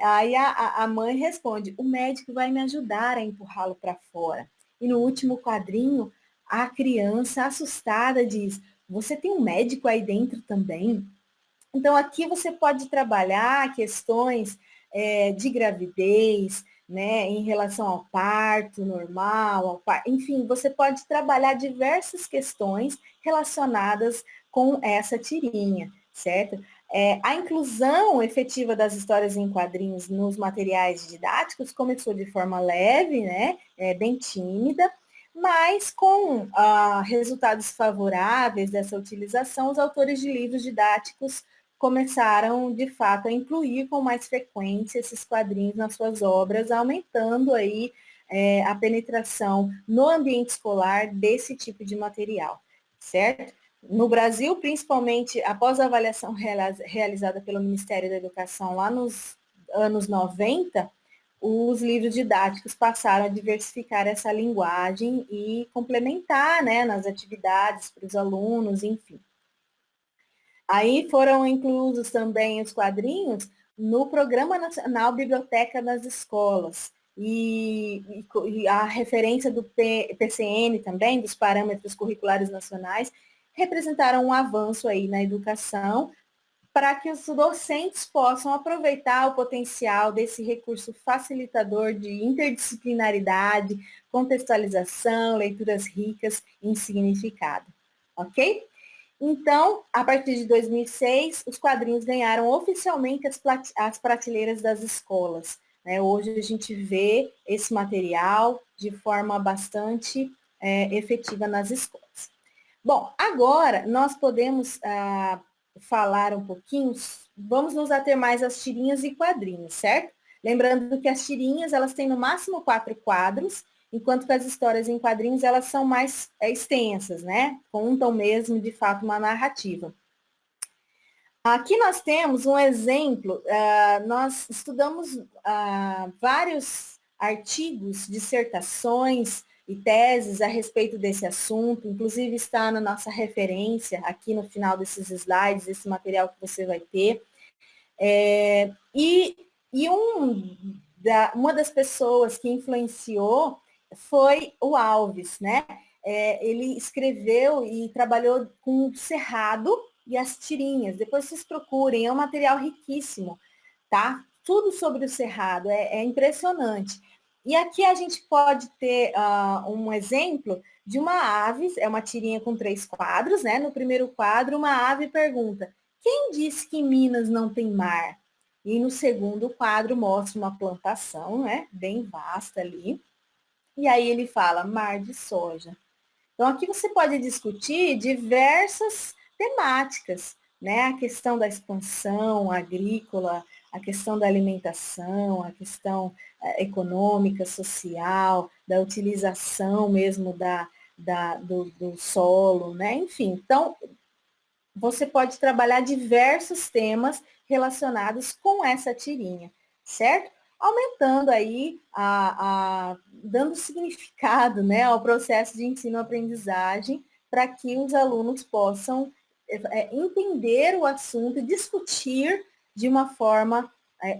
Aí a mãe responde, o médico vai me ajudar a empurrá-lo para fora. E no último quadrinho, a criança assustada diz, você tem um médico aí dentro também? Então, aqui você pode trabalhar questões de gravidez, né, em relação ao parto normal, enfim, você pode trabalhar diversas questões relacionadas com essa tirinha, certo? A inclusão efetiva das histórias em quadrinhos nos materiais didáticos começou de forma leve, né, bem tímida, mas com resultados favoráveis dessa utilização, os autores de livros didáticos começaram, de fato, a incluir com mais frequência esses quadrinhos nas suas obras, aumentando aí a penetração no ambiente escolar desse tipo de material, certo? No Brasil, principalmente após a avaliação realizada pelo Ministério da Educação lá nos anos 90, os livros didáticos passaram a diversificar essa linguagem e complementar, né, nas atividades para os alunos, enfim. Aí foram inclusos também os quadrinhos no Programa Nacional Biblioteca nas Escolas. E a referência do PCN também, dos Parâmetros Curriculares Nacionais, representaram um avanço aí na educação para que os docentes possam aproveitar o potencial desse recurso facilitador de interdisciplinaridade, contextualização, leituras ricas em significado. Ok? Então, a partir de 2006, os quadrinhos ganharam oficialmente as prateleiras das escolas. Né? Hoje a gente vê esse material de forma bastante efetiva nas escolas. Bom, agora nós podemos falar um pouquinho, vamos nos ater mais às tirinhas e quadrinhos, certo? Lembrando que as tirinhas, elas têm no máximo 4 quadros, enquanto que as histórias em quadrinhos, elas são mais extensas, né? Contam mesmo, de fato, uma narrativa. Aqui nós temos um exemplo, nós estudamos vários artigos, dissertações e teses a respeito desse assunto, inclusive está na nossa referência, aqui no final desses slides, esse material que você vai ter. Uma das pessoas que influenciou foi o Alves, né? Ele escreveu e trabalhou com o Cerrado e as tirinhas. Depois vocês procurem, é um material riquíssimo, tá? Tudo sobre o Cerrado, é impressionante. E aqui a gente pode ter um exemplo de uma ave, é uma tirinha com 3 quadros, né? No primeiro quadro, uma ave pergunta: quem disse que em Minas não tem mar? E no segundo quadro mostra uma plantação, né? Bem vasta ali. E aí ele fala, mar de soja. Então, aqui você pode discutir diversas temáticas, né? A questão da expansão agrícola, a questão da alimentação, a questão econômica, social, da utilização mesmo do solo, né? Enfim, então, você pode trabalhar diversos temas relacionados com essa tirinha, certo? Aumentando aí, dando significado, né, ao processo de ensino-aprendizagem para que os alunos possam entender o assunto e discutir de uma forma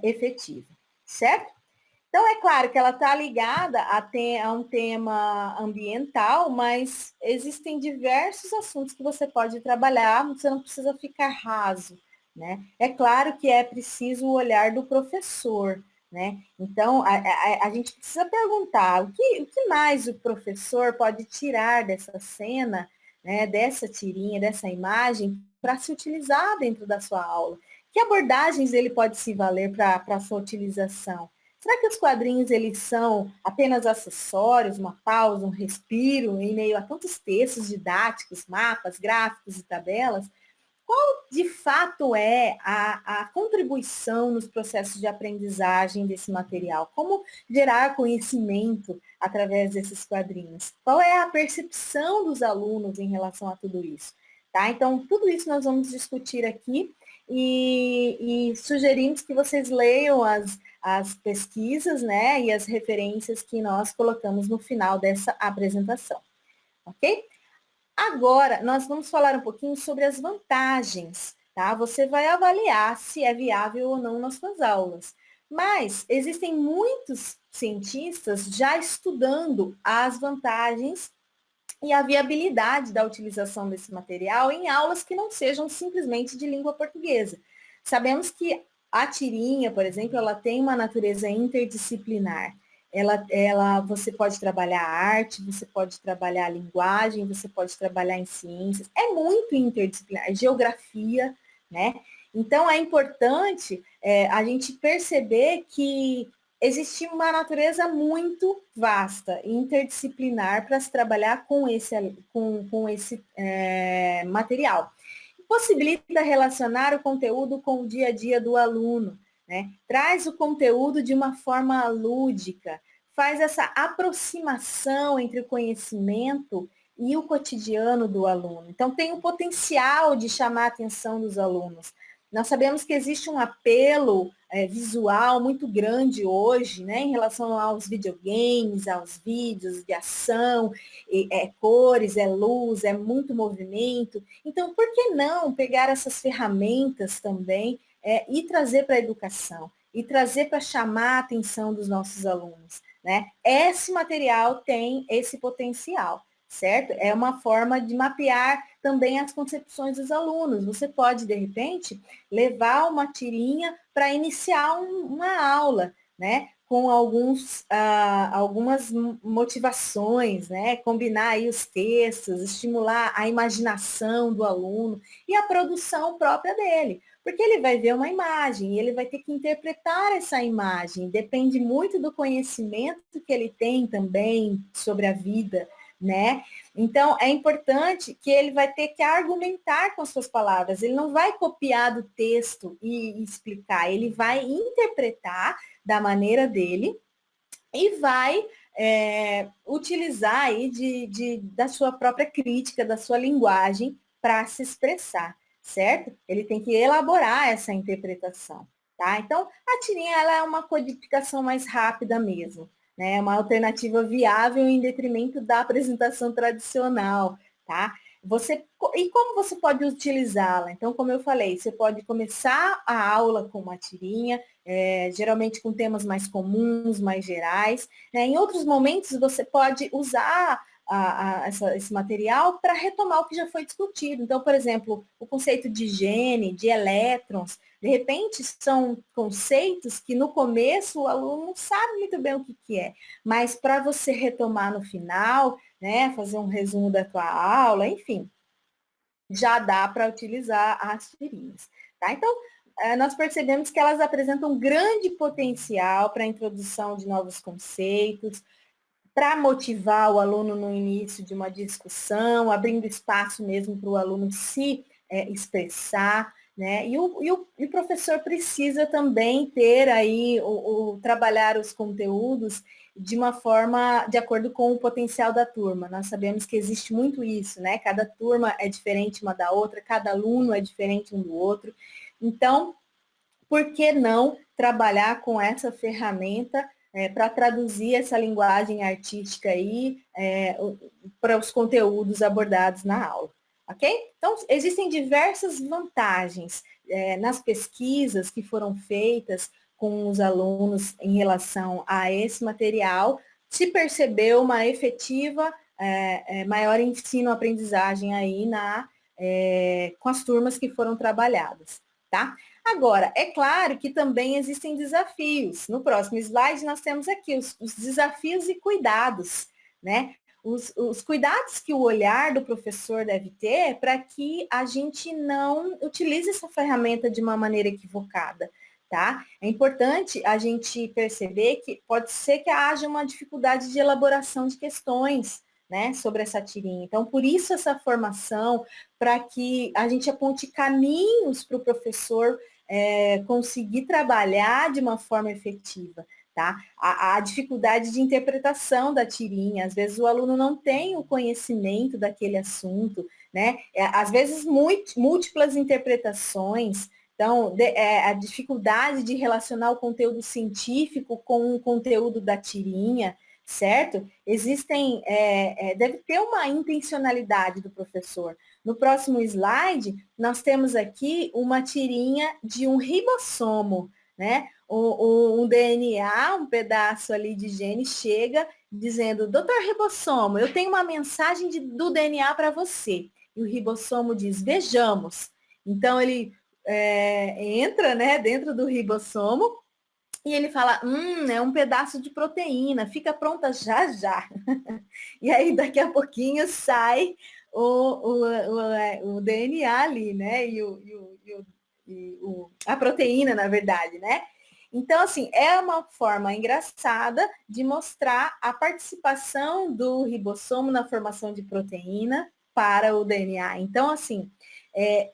efetiva, certo? Então, é claro que ela está ligada a um tema ambiental, mas existem diversos assuntos que você pode trabalhar, você não precisa ficar raso, né? É claro que é preciso o olhar do professor, né? Então, a gente precisa perguntar o que mais o professor pode tirar dessa cena, né, dessa tirinha, dessa imagem, para se utilizar dentro da sua aula. Que abordagens ele pode se valer para a sua utilização? Será que os quadrinhos eles são apenas acessórios, uma pausa, um respiro em meio a tantos textos didáticos, mapas, gráficos e tabelas? Qual de fato é a contribuição nos processos de aprendizagem desse material? Como gerar conhecimento através desses quadrinhos? Qual é a percepção dos alunos em relação a tudo isso? Tá? Então, tudo isso nós vamos discutir aqui e sugerimos que vocês leiam as pesquisas, né, e as referências que nós colocamos no final dessa apresentação, ok? Agora, nós vamos falar um pouquinho sobre as vantagens, tá? Você vai avaliar se é viável ou não nas suas aulas. Mas existem muitos cientistas já estudando as vantagens e a viabilidade da utilização desse material em aulas que não sejam simplesmente de língua portuguesa. Sabemos que a tirinha, por exemplo, ela tem uma natureza interdisciplinar. Você pode trabalhar a arte, você pode trabalhar a linguagem, você pode trabalhar em ciências. É muito interdisciplinar, geografia, né? Então, é importante a gente perceber que existe uma natureza muito vasta e interdisciplinar para se trabalhar com esse material. Possibilita relacionar o conteúdo com o dia a dia do aluno, né? Traz o conteúdo de uma forma lúdica, faz essa aproximação entre o conhecimento e o cotidiano do aluno. Então, tem o potencial de chamar a atenção dos alunos. Nós sabemos que existe um apelo visual muito grande hoje, né, em relação aos videogames, aos vídeos de ação, cores, luz, muito movimento. Então, por que não pegar essas ferramentas também e trazer para a educação? E trazer para chamar a atenção dos nossos alunos, né? Esse material tem esse potencial, certo? É uma forma de mapear também as concepções dos alunos. Você pode, de repente, levar uma tirinha para iniciar uma aula, né? Com algumas motivações, né? Combinar aí os textos, estimular a imaginação do aluno e a produção própria dele. Porque ele vai ver uma imagem e ele vai ter que interpretar essa imagem. Depende muito do conhecimento que ele tem também sobre a vida, né? Então, é importante que ele vai ter que argumentar com as suas palavras. Ele não vai copiar do texto e explicar. Ele vai interpretar da maneira dele e vai utilizar aí da sua própria crítica, da sua linguagem para se expressar, certo? Ele tem que elaborar essa interpretação, tá? Então, a tirinha ela é uma codificação mais rápida mesmo, né? É uma alternativa viável em detrimento da apresentação tradicional, tá? E como você pode utilizá-la? Então, como eu falei, você pode começar a aula com uma tirinha, geralmente com temas mais comuns, mais gerais, né? Em outros momentos, você pode usar esse material para retomar o que já foi discutido. Então, por exemplo, o conceito de gene, de elétrons, de repente são conceitos que no começo o aluno não sabe muito bem o que é, mas para você retomar no final, né, fazer um resumo da tua aula, enfim, já dá para utilizar as tirinhas, tá? Então, nós percebemos que elas apresentam grande potencial para a introdução de novos conceitos, para motivar o aluno no início de uma discussão, abrindo espaço mesmo para o aluno se expressar, né? E o professor precisa também ter aí, trabalhar os conteúdos de uma forma de acordo com o potencial da turma. Nós sabemos que existe muito isso, né? Cada turma é diferente uma da outra, cada aluno é diferente um do outro. Então, por que não trabalhar com essa ferramenta para traduzir essa linguagem artística aí para os conteúdos abordados na aula, ok? Então, existem diversas vantagens nas pesquisas que foram feitas com os alunos em relação a esse material, se percebeu uma efetiva maior ensino-aprendizagem aí com as turmas que foram trabalhadas, tá? Agora, é claro que também existem desafios. No próximo slide, nós temos aqui os desafios e cuidados, né? Os cuidados que o olhar do professor deve ter para que a gente não utilize essa ferramenta de uma maneira equivocada, tá? É importante a gente perceber que pode ser que haja uma dificuldade de elaboração de questões, né, sobre essa tirinha. Então, por isso essa formação, para que a gente aponte caminhos para o professor conseguir trabalhar de uma forma efetiva, tá? A dificuldade de interpretação da tirinha, às vezes o aluno não tem o conhecimento daquele assunto, né? Às vezes múltiplas interpretações. Então, a dificuldade de relacionar o conteúdo científico com o conteúdo da tirinha, certo? Deve ter uma intencionalidade do professor. No próximo slide, nós temos aqui uma tirinha de um ribossomo, né? Um DNA, um pedaço ali de gene, chega dizendo, doutor ribossomo, eu tenho uma mensagem do DNA para você. E o ribossomo diz, vejamos. Então, ele entra, né, dentro do ribossomo, e ele fala, é um pedaço de proteína, fica pronta já já. E aí, daqui a pouquinho, sai o DNA ali, né? A proteína, na verdade, né? Então, assim, é uma forma engraçada de mostrar a participação do ribossomo na formação de proteína para o DNA. Então, assim,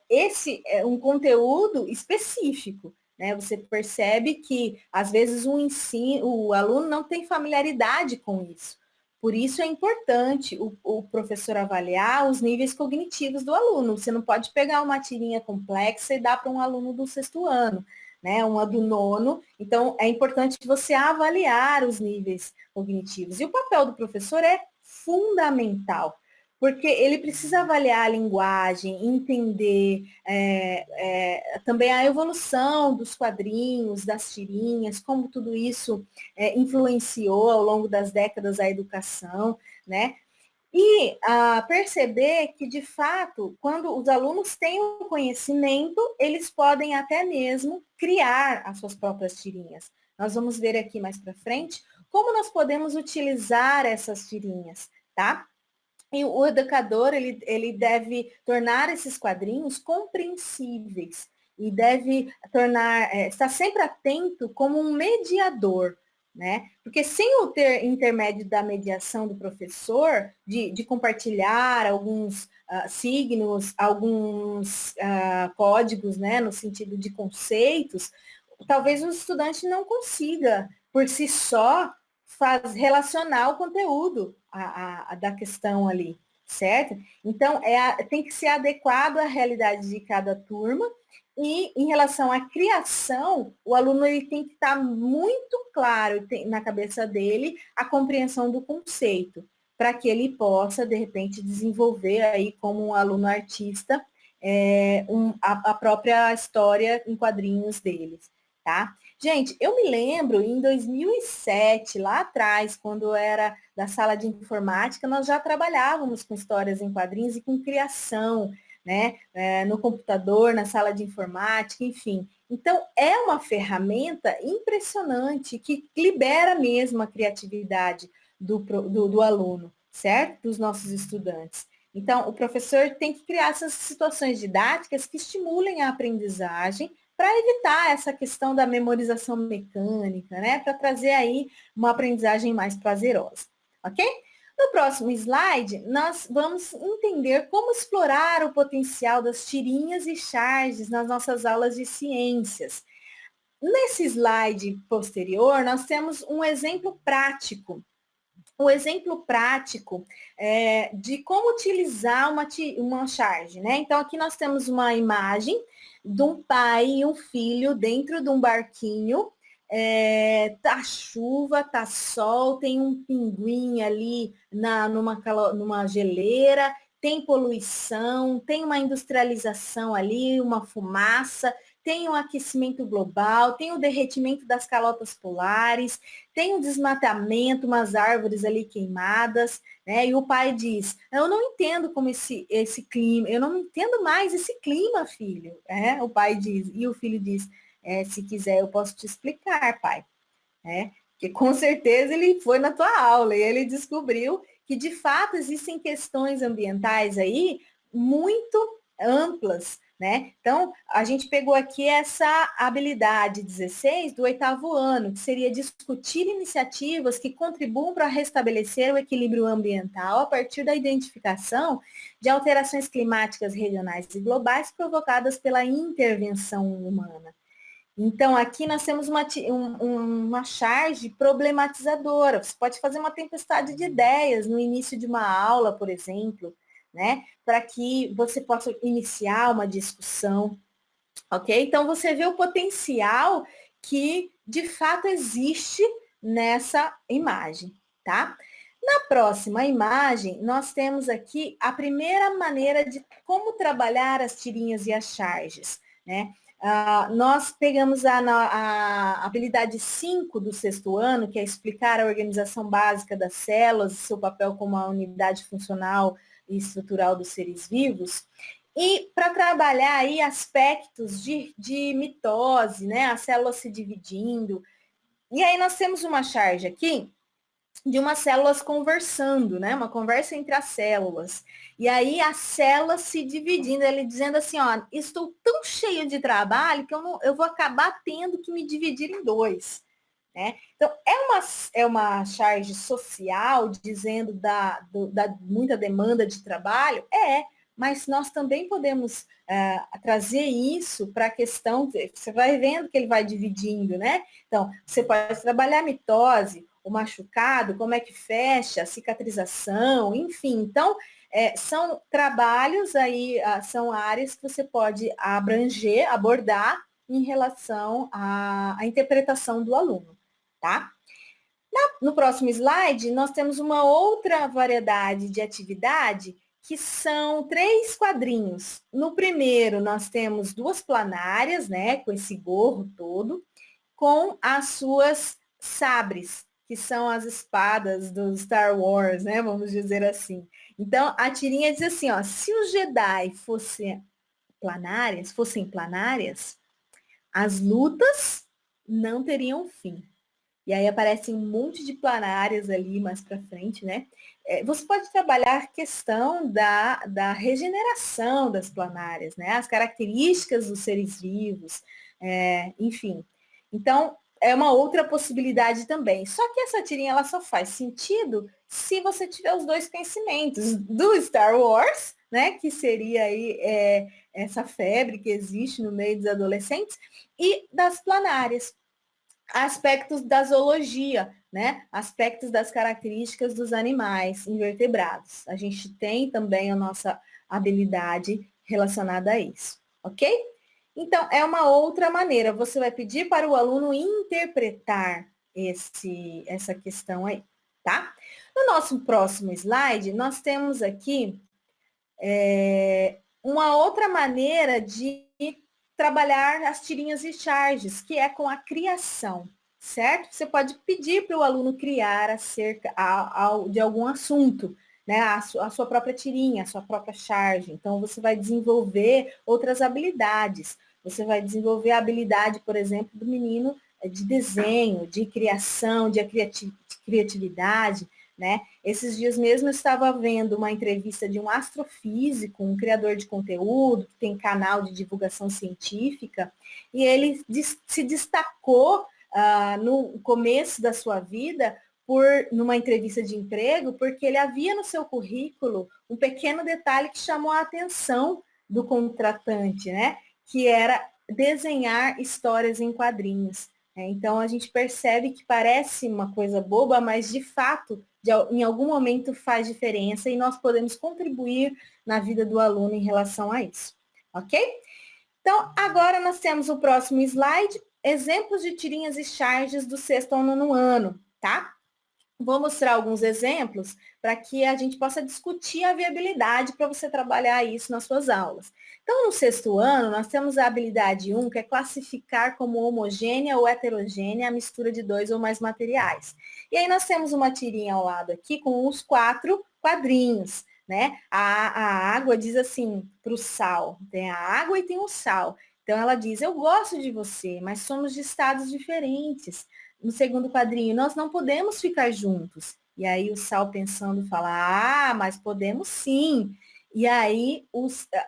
esse é um conteúdo específico, né? Você percebe que, às vezes, o aluno não tem familiaridade com isso. Por isso é importante o professor avaliar os níveis cognitivos do aluno. Você não pode pegar uma tirinha complexa e dar para um aluno do 6º ano, né? Uma do 9º. Então, é importante você avaliar os níveis cognitivos. E o papel do professor é fundamental, porque ele precisa avaliar a linguagem, entender também a evolução dos quadrinhos, das tirinhas, como tudo isso influenciou ao longo das décadas a educação, né? E perceber que, de fato, quando os alunos têm o conhecimento, eles podem até mesmo criar as suas próprias tirinhas. Nós vamos ver aqui mais para frente como nós podemos utilizar essas tirinhas, tá? E o educador, ele deve tornar esses quadrinhos compreensíveis e deve estar sempre atento como um mediador, né? Porque sem o intermédio da mediação do professor, de compartilhar alguns signos, alguns códigos, né, no sentido de conceitos, talvez o estudante não consiga, por si só, relacionar o conteúdo da questão ali, certo? Então, tem que ser adequado à realidade de cada turma e, em relação à criação, o aluno ele tem que estar muito claro na cabeça dele a compreensão do conceito, para que ele possa, de repente, desenvolver aí como um aluno artista a própria história em quadrinhos deles, tá? Gente, eu me lembro em 2007, lá atrás, quando eu era da sala de informática, nós já trabalhávamos com histórias em quadrinhos e com criação, né? No computador, na sala de informática, enfim. Então, é uma ferramenta impressionante que libera mesmo a criatividade do aluno, certo? Dos nossos estudantes. Então, o professor tem que criar essas situações didáticas que estimulem a aprendizagem para evitar essa questão da memorização mecânica, né? Para trazer aí uma aprendizagem mais prazerosa, ok? No próximo slide, nós vamos entender como explorar o potencial das tirinhas e charges nas nossas aulas de ciências. Nesse slide posterior, nós temos um exemplo prático. Um exemplo prático de como utilizar uma charge, né? Então, aqui nós temos uma imagem de um pai e um filho dentro de um barquinho. Tá chuva, tá sol, tem um pinguim ali numa geleira, tem poluição, tem uma industrialização ali, uma fumaça, tem um aquecimento global, tem o derretimento das calotas polares, tem um desmatamento, umas árvores ali queimadas, né? E o pai diz, eu não entendo como esse clima, eu não entendo mais esse clima, filho. O pai diz, e o filho diz, se quiser eu posso te explicar, pai. Porque com certeza ele foi na tua aula e ele descobriu que de fato existem questões ambientais aí muito amplas, né? Então, a gente pegou aqui essa habilidade 16 do 8º ano, que seria discutir iniciativas que contribuam para restabelecer o equilíbrio ambiental a partir da identificação de alterações climáticas regionais e globais provocadas pela intervenção humana. Então, aqui nós temos uma charge problematizadora. Você pode fazer uma tempestade de ideias no início de uma aula, por exemplo, né? Para que você possa iniciar uma discussão, ok? Então, você vê o potencial que, de fato, existe nessa imagem, tá? Na próxima imagem, nós temos aqui a primeira maneira de como trabalhar as tirinhas e as charges, né? Nós pegamos a habilidade 5 do 6º ano, que é explicar a organização básica das células, seu papel como a unidade funcional e estrutural dos seres vivos, e para trabalhar aí aspectos de mitose, né, a célula se dividindo. E aí nós temos uma charge aqui, de umas células conversando, né? Uma conversa entre as células. E aí as células se dividindo, ele dizendo assim, ó, estou tão cheio de trabalho que eu vou acabar tendo que me dividir em dois. Né? Então, é uma charge social dizendo da muita demanda de trabalho? Mas nós também podemos trazer isso para a questão, você vai vendo que ele vai dividindo, né? Então, você pode trabalhar a mitose, o machucado, como é que fecha, a cicatrização, enfim. Então, são trabalhos aí, são áreas que você pode abranger, abordar em relação à interpretação do aluno, tá? No próximo slide, nós temos uma outra variedade de atividade que são 3 quadrinhos. No primeiro, nós temos 2 planárias, né, com esse gorro todo, com as suas sabres, que são as espadas do Star Wars, né, vamos dizer assim. Então, a tirinha diz assim, ó, se os Jedi fossem planárias, as lutas não teriam fim. E aí aparece um monte de planárias ali mais para frente, né? Você pode trabalhar a questão da regeneração das planárias, né? As características dos seres vivos, enfim. Então, é uma outra possibilidade também. Só que essa tirinha ela só faz sentido se você tiver os dois conhecimentos do Star Wars, né? Que seria aí essa febre que existe no meio dos adolescentes, e das planárias, aspectos da zoologia, né? Aspectos das características dos animais invertebrados. A gente tem também a nossa habilidade relacionada a isso, ok? Então, é uma outra maneira. Você vai pedir para o aluno interpretar essa questão aí, tá? No nosso próximo slide, nós temos aqui uma outra maneira de trabalhar as tirinhas e charges, que é com a criação, certo? Você pode pedir para o aluno criar acerca de algum assunto, né? A sua própria tirinha, a sua própria charge. Então, você vai desenvolver outras habilidades. Você vai desenvolver a habilidade, por exemplo, do menino de desenho, de criação, de criatividade, né? Esses dias mesmo eu estava vendo uma entrevista de um astrofísico, um criador de conteúdo, que tem canal de divulgação científica, e ele se destacou no começo da sua vida numa entrevista de emprego, porque ele havia no seu currículo um pequeno detalhe que chamou a atenção do contratante, né? Que era desenhar histórias em quadrinhos. Então a gente percebe que parece uma coisa boba, mas de fato em algum momento faz diferença e nós podemos contribuir na vida do aluno em relação a isso, ok? Então, agora nós temos o próximo slide, exemplos de tirinhas e charges do sexto ao nono ano, tá? Vou mostrar alguns exemplos para que a gente possa discutir a viabilidade para você trabalhar isso nas suas aulas. Então, no sexto ano, nós temos a habilidade 1, que é classificar como homogênea ou heterogênea a mistura de 2 ou mais materiais. E aí nós temos uma tirinha ao lado aqui com os 4 quadrinhos, né? A água diz assim para o sal, tem a água e tem o sal. Então, ela diz, eu gosto de você, mas somos de estados diferentes. No segundo quadrinho, nós não podemos ficar juntos. E aí o Sal pensando fala, mas podemos sim. E aí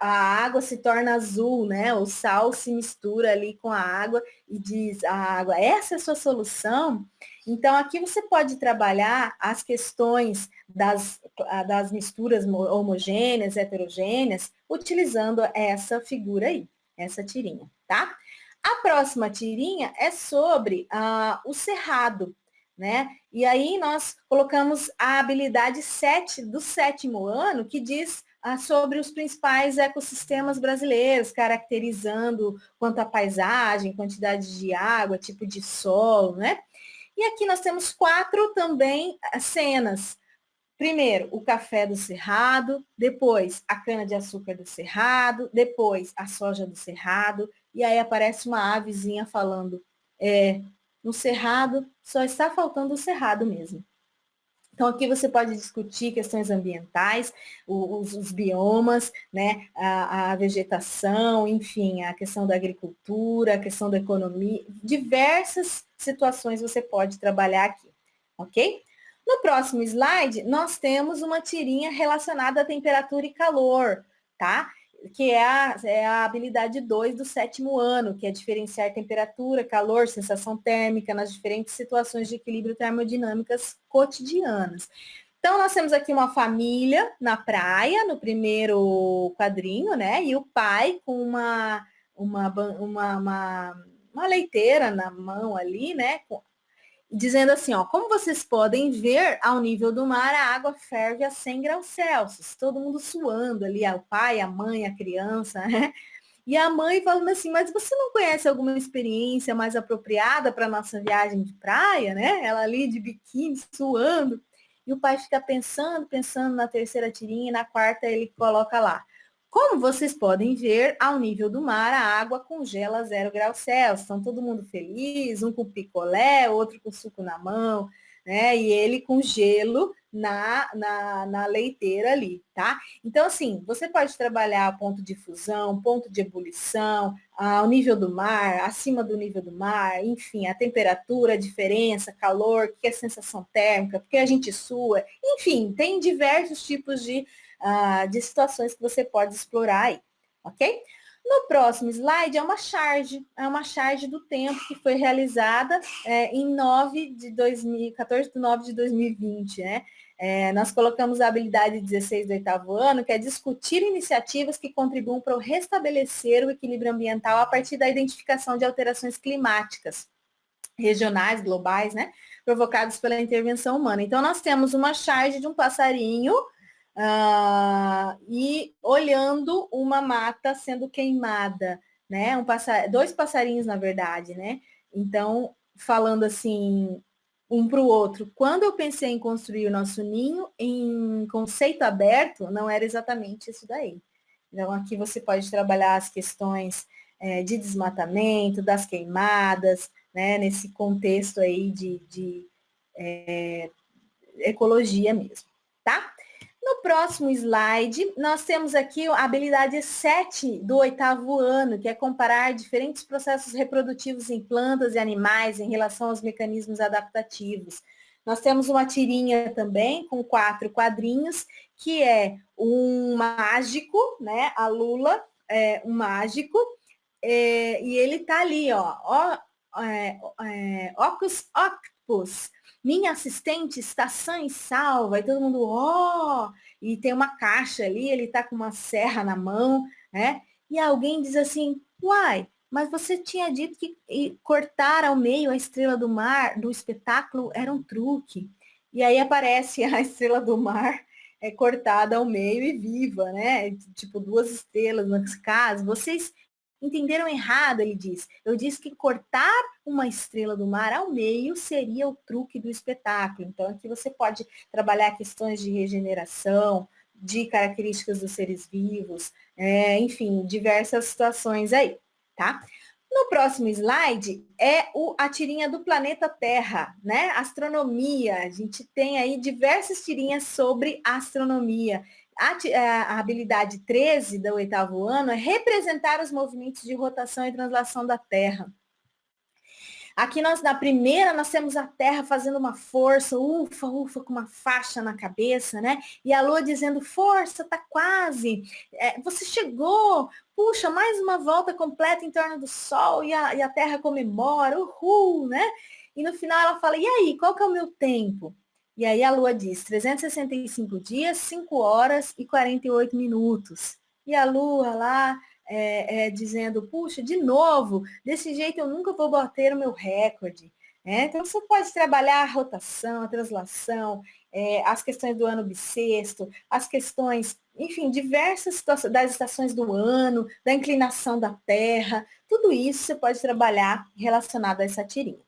a água se torna azul, né? O sal se mistura ali com a água e diz, a água, essa é a sua solução? Então aqui você pode trabalhar as questões das misturas homogêneas, heterogêneas, utilizando essa figura aí, essa tirinha, tá? A próxima tirinha é sobre o cerrado, né? E aí nós colocamos a habilidade 7 do sétimo ano, que diz sobre os principais ecossistemas brasileiros, caracterizando quanto à paisagem, quantidade de água, tipo de solo, né? E aqui nós temos 4 também cenas. Primeiro, o café do cerrado, depois a cana-de-açúcar do cerrado, depois a soja do cerrado, e aí aparece uma avezinha falando, no cerrado só está faltando o cerrado mesmo. Então, aqui você pode discutir questões ambientais, os biomas, né, a vegetação, enfim, a questão da agricultura, a questão da economia, diversas situações você pode trabalhar aqui, ok? No próximo slide, nós temos uma tirinha relacionada à temperatura e calor, tá? Que é a habilidade 2 do 7º ano, que é diferenciar temperatura, calor, sensação térmica nas diferentes situações de equilíbrio termodinâmicas cotidianas. Então, nós temos aqui uma família na praia, no primeiro quadrinho, né? E o pai com uma leiteira na mão ali, né? Dizendo assim, ó, como vocês podem ver, ao nível do mar, a água ferve a 100 graus Celsius. Todo mundo suando ali, o pai, a mãe, a criança, né? E a mãe falando assim, mas você não conhece alguma experiência mais apropriada para nossa viagem de praia, né? Ela ali de biquíni, suando. E o pai fica pensando, pensando na terceira tirinha, e na quarta ele coloca lá. Como vocês podem ver, ao nível do mar, a água congela a 0 graus Celsius. Estão todo mundo feliz, um com picolé, outro com suco na mão, né? E ele com gelo na leiteira ali, tá? Então, assim, você pode trabalhar ponto de fusão, ponto de ebulição, ao nível do mar, acima do nível do mar, enfim, a temperatura, a diferença, calor, o que é sensação térmica, porque a gente sua, enfim, tem diversos tipos de situações que você pode explorar aí, ok? No próximo slide é uma charge do tempo que foi realizada em 14 de 9 de 2020, né? Nós colocamos a habilidade 16 do 8º ano, que é discutir iniciativas que contribuam para o restabelecer o equilíbrio ambiental a partir da identificação de alterações climáticas, regionais, globais, né? Provocadas pela intervenção humana. Então, nós temos uma charge de um passarinho e olhando uma mata sendo queimada, né? Dois passarinhos, na verdade, né? Então, falando assim, um para o outro. Quando eu pensei em construir o nosso ninho em conceito aberto, não era exatamente isso daí. Então, aqui você pode trabalhar as questões de desmatamento, das queimadas, né, nesse contexto aí de ecologia mesmo, tá? No próximo slide, nós temos aqui a habilidade 7 do 8º ano, que é comparar diferentes processos reprodutivos em plantas e animais em relação aos mecanismos adaptativos. Nós temos uma tirinha também com 4 quadrinhos, que é um mágico, né? A Lula é um mágico, e ele tá ali, ó Ocus Octopus, minha assistente está sã e salva, e todo mundo, e tem uma caixa ali, ele está com uma serra na mão, né? E alguém diz assim, uai, mas você tinha dito que cortar ao meio a estrela do mar, do espetáculo, era um truque. E aí aparece a estrela do mar cortada ao meio e viva, né? Tipo, 2 estrelas nesse caso. Vocês entenderam errado, ele diz. Eu disse que cortar uma estrela do mar ao meio seria o truque do espetáculo. Então, aqui você pode trabalhar questões de regeneração, de características dos seres vivos, enfim, diversas situações aí, tá? No próximo slide é a tirinha do planeta Terra, né? Astronomia. A gente tem aí diversas tirinhas sobre astronomia. A habilidade 13 do 8º ano é representar os movimentos de rotação e translação da Terra. Aqui na primeira, nós temos a Terra fazendo uma força, ufa, ufa, com uma faixa na cabeça, né? E a Lua dizendo, força, tá quase, você chegou, puxa, mais uma volta completa em torno do Sol, e a Terra comemora, uhul, né? E no final ela fala, e aí, qual que é o meu tempo? E aí a Lua diz, 365 dias, 5 horas e 48 minutos. E a Lua lá dizendo, puxa, de novo, desse jeito eu nunca vou bater o meu recorde. Então você pode trabalhar a rotação, a translação, as questões do ano bissexto, as questões, enfim, diversas situações das estações do ano, da inclinação da Terra, tudo isso você pode trabalhar relacionado a essa tirinha.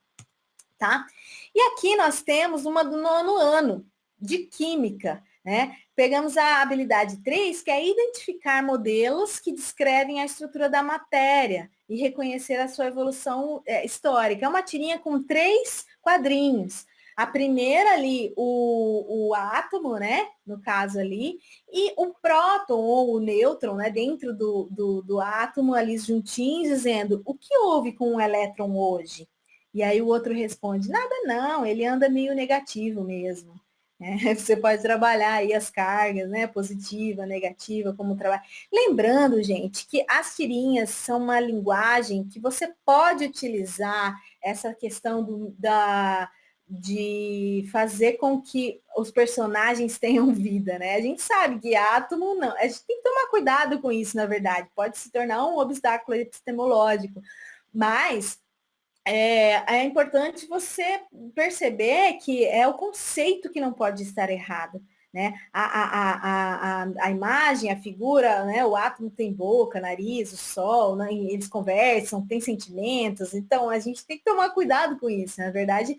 Tá? E aqui nós temos uma do 9º ano, de Química, né? Pegamos a habilidade 3, que é identificar modelos que descrevem a estrutura da matéria e reconhecer a sua evolução histórica. É uma tirinha com 3 quadrinhos. A primeira ali, o átomo, né? No caso ali, e o próton ou o nêutron, né? Dentro do átomo ali juntinhos, dizendo o que houve com o elétron hoje? E aí o outro responde, nada não, ele anda meio negativo mesmo. Você pode trabalhar aí as cargas, né? Positiva, negativa, como trabalhar. Lembrando, gente, que as tirinhas são uma linguagem que você pode utilizar essa questão de fazer com que os personagens tenham vida, né? A gente sabe que átomo não. A gente tem que tomar cuidado com isso, na verdade. Pode se tornar um obstáculo epistemológico. Mas é importante você perceber que é o conceito que não pode estar errado. Né? A imagem, a figura, né? O átomo tem boca, nariz, o sol, né? Eles conversam, têm sentimentos, então a gente tem que tomar cuidado com isso. Na verdade,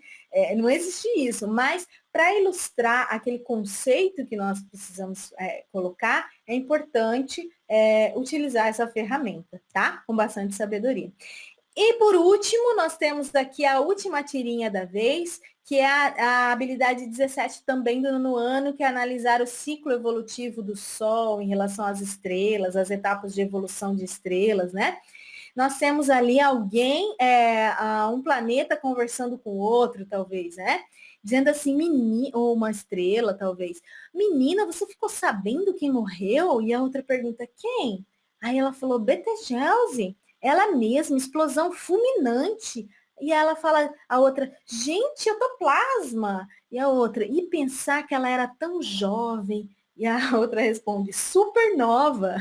não existe isso, mas para ilustrar aquele conceito que nós precisamos colocar, é importante utilizar essa ferramenta, tá? Com bastante sabedoria. E por último, nós temos aqui a última tirinha da vez, que é a habilidade 17 também do nono ano, que é analisar o ciclo evolutivo do Sol em relação às estrelas, as etapas de evolução de estrelas, né? Nós temos ali alguém, um planeta conversando com o outro, talvez, né? Dizendo assim, ou uma estrela, talvez. Menina, você ficou sabendo quem morreu? E a outra pergunta, quem? Aí ela falou, Betelgeuse. Ela mesma, explosão fulminante. E ela fala, a outra, gente, ectoplasma. E a outra, e pensar que ela era tão jovem. E a outra responde, supernova.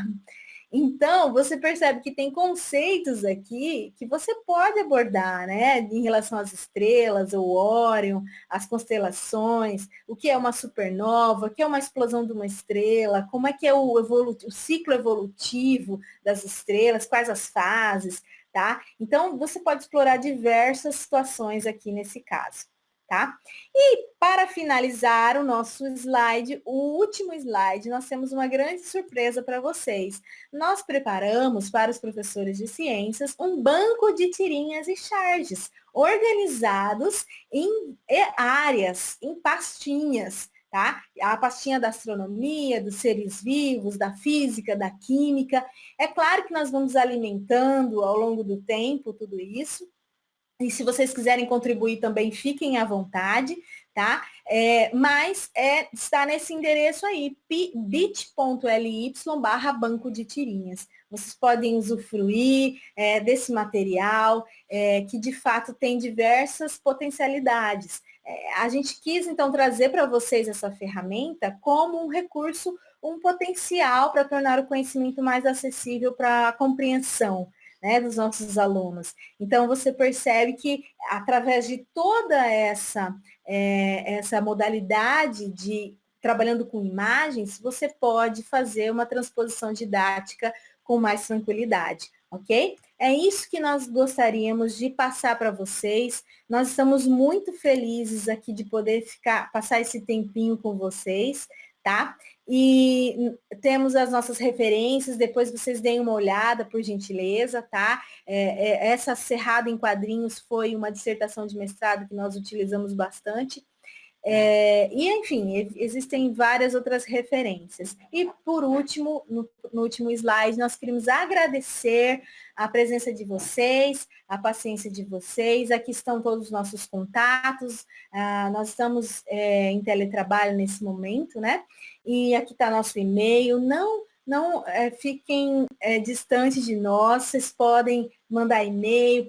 Então, você percebe que tem conceitos aqui que você pode abordar, né? Em relação às estrelas, o Órion, as constelações, o que é uma supernova, o que é uma explosão de uma estrela, como é que é o ciclo evolutivo das estrelas, quais as fases, tá? Então, você pode explorar diversas situações aqui nesse caso, tá? E para finalizar o nosso slide, o último slide, nós temos uma grande surpresa para vocês. Nós preparamos para os professores de ciências um banco de tirinhas e charges organizados em áreas, em pastinhas, tá? A pastinha da astronomia, dos seres vivos, da física, da química. É claro que nós vamos alimentando ao longo do tempo tudo isso. E se vocês quiserem contribuir também, fiquem à vontade, tá? Mas está nesse endereço aí, bit.ly/banco de tirinhas. Vocês podem usufruir desse material, que de fato tem diversas potencialidades. A gente quis, então, trazer para vocês essa ferramenta como um recurso, um potencial para tornar o conhecimento mais acessível para a compreensão, né, dos nossos alunos. Então, você percebe que, através de toda essa modalidade de trabalhando com imagens, você pode fazer uma transposição didática com mais tranquilidade, ok? É isso que nós gostaríamos de passar para vocês. Nós estamos muito felizes aqui de poder passar esse tempinho com vocês, tá? E temos as nossas referências, depois vocês deem uma olhada, por gentileza, tá? Essa Cerrado em Quadrinhos foi uma dissertação de mestrado que nós utilizamos bastante. E, enfim, existem várias outras referências. E, por último, no último slide, nós queremos agradecer a presença de vocês, a paciência de vocês. Aqui estão todos os nossos contatos. Nós estamos em teletrabalho nesse momento, né? E aqui está nosso e-mail. Não fiquem distantes de nós, vocês podem mandar e-mail,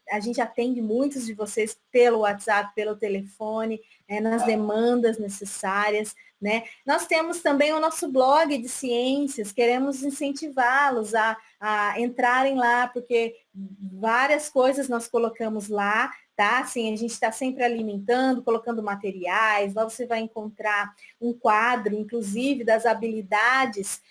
a gente atende muitos de vocês pelo WhatsApp, pelo telefone, nas demandas necessárias, né? Nós temos também o nosso blog de ciências, queremos incentivá-los a entrarem lá, porque várias coisas nós colocamos lá, tá? Assim, a gente está sempre alimentando, colocando materiais, lá você vai encontrar um quadro, inclusive, das habilidades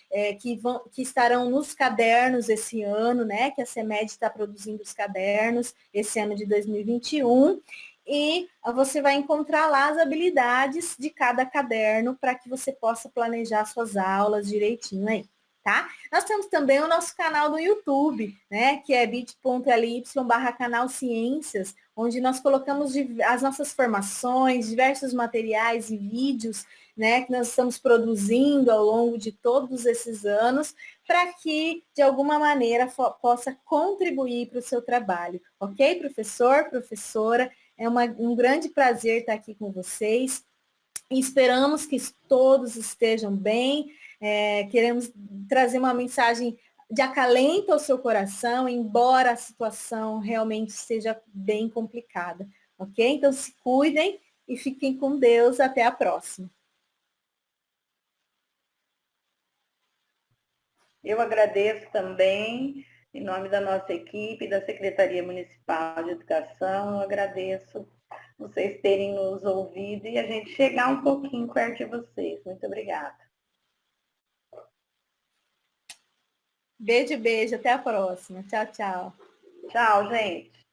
que estarão nos cadernos esse ano, né? Que a CEMED está produzindo os cadernos esse ano de 2021. E você vai encontrar lá as habilidades de cada caderno para que você possa planejar suas aulas direitinho aí, tá? Nós temos também o nosso canal do YouTube, né? Que é bit.ly/canal Ciências, onde nós colocamos as nossas formações, diversos materiais e vídeos, né, que nós estamos produzindo ao longo de todos esses anos, para que, de alguma maneira, possa contribuir para o seu trabalho. Ok, professor, professora? É um grande prazer estar aqui com vocês. Esperamos que todos estejam bem. Queremos trazer uma mensagem de acalento ao seu coração, embora a situação realmente seja bem complicada, ok? Então se cuidem e fiquem com Deus. Até a próxima. Eu agradeço também, em nome da nossa equipe, da Secretaria Municipal de Educação, eu agradeço vocês terem nos ouvido e a gente chegar um pouquinho perto de vocês. Muito obrigada. Beijo, beijo. Até a próxima. Tchau, tchau. Tchau, gente.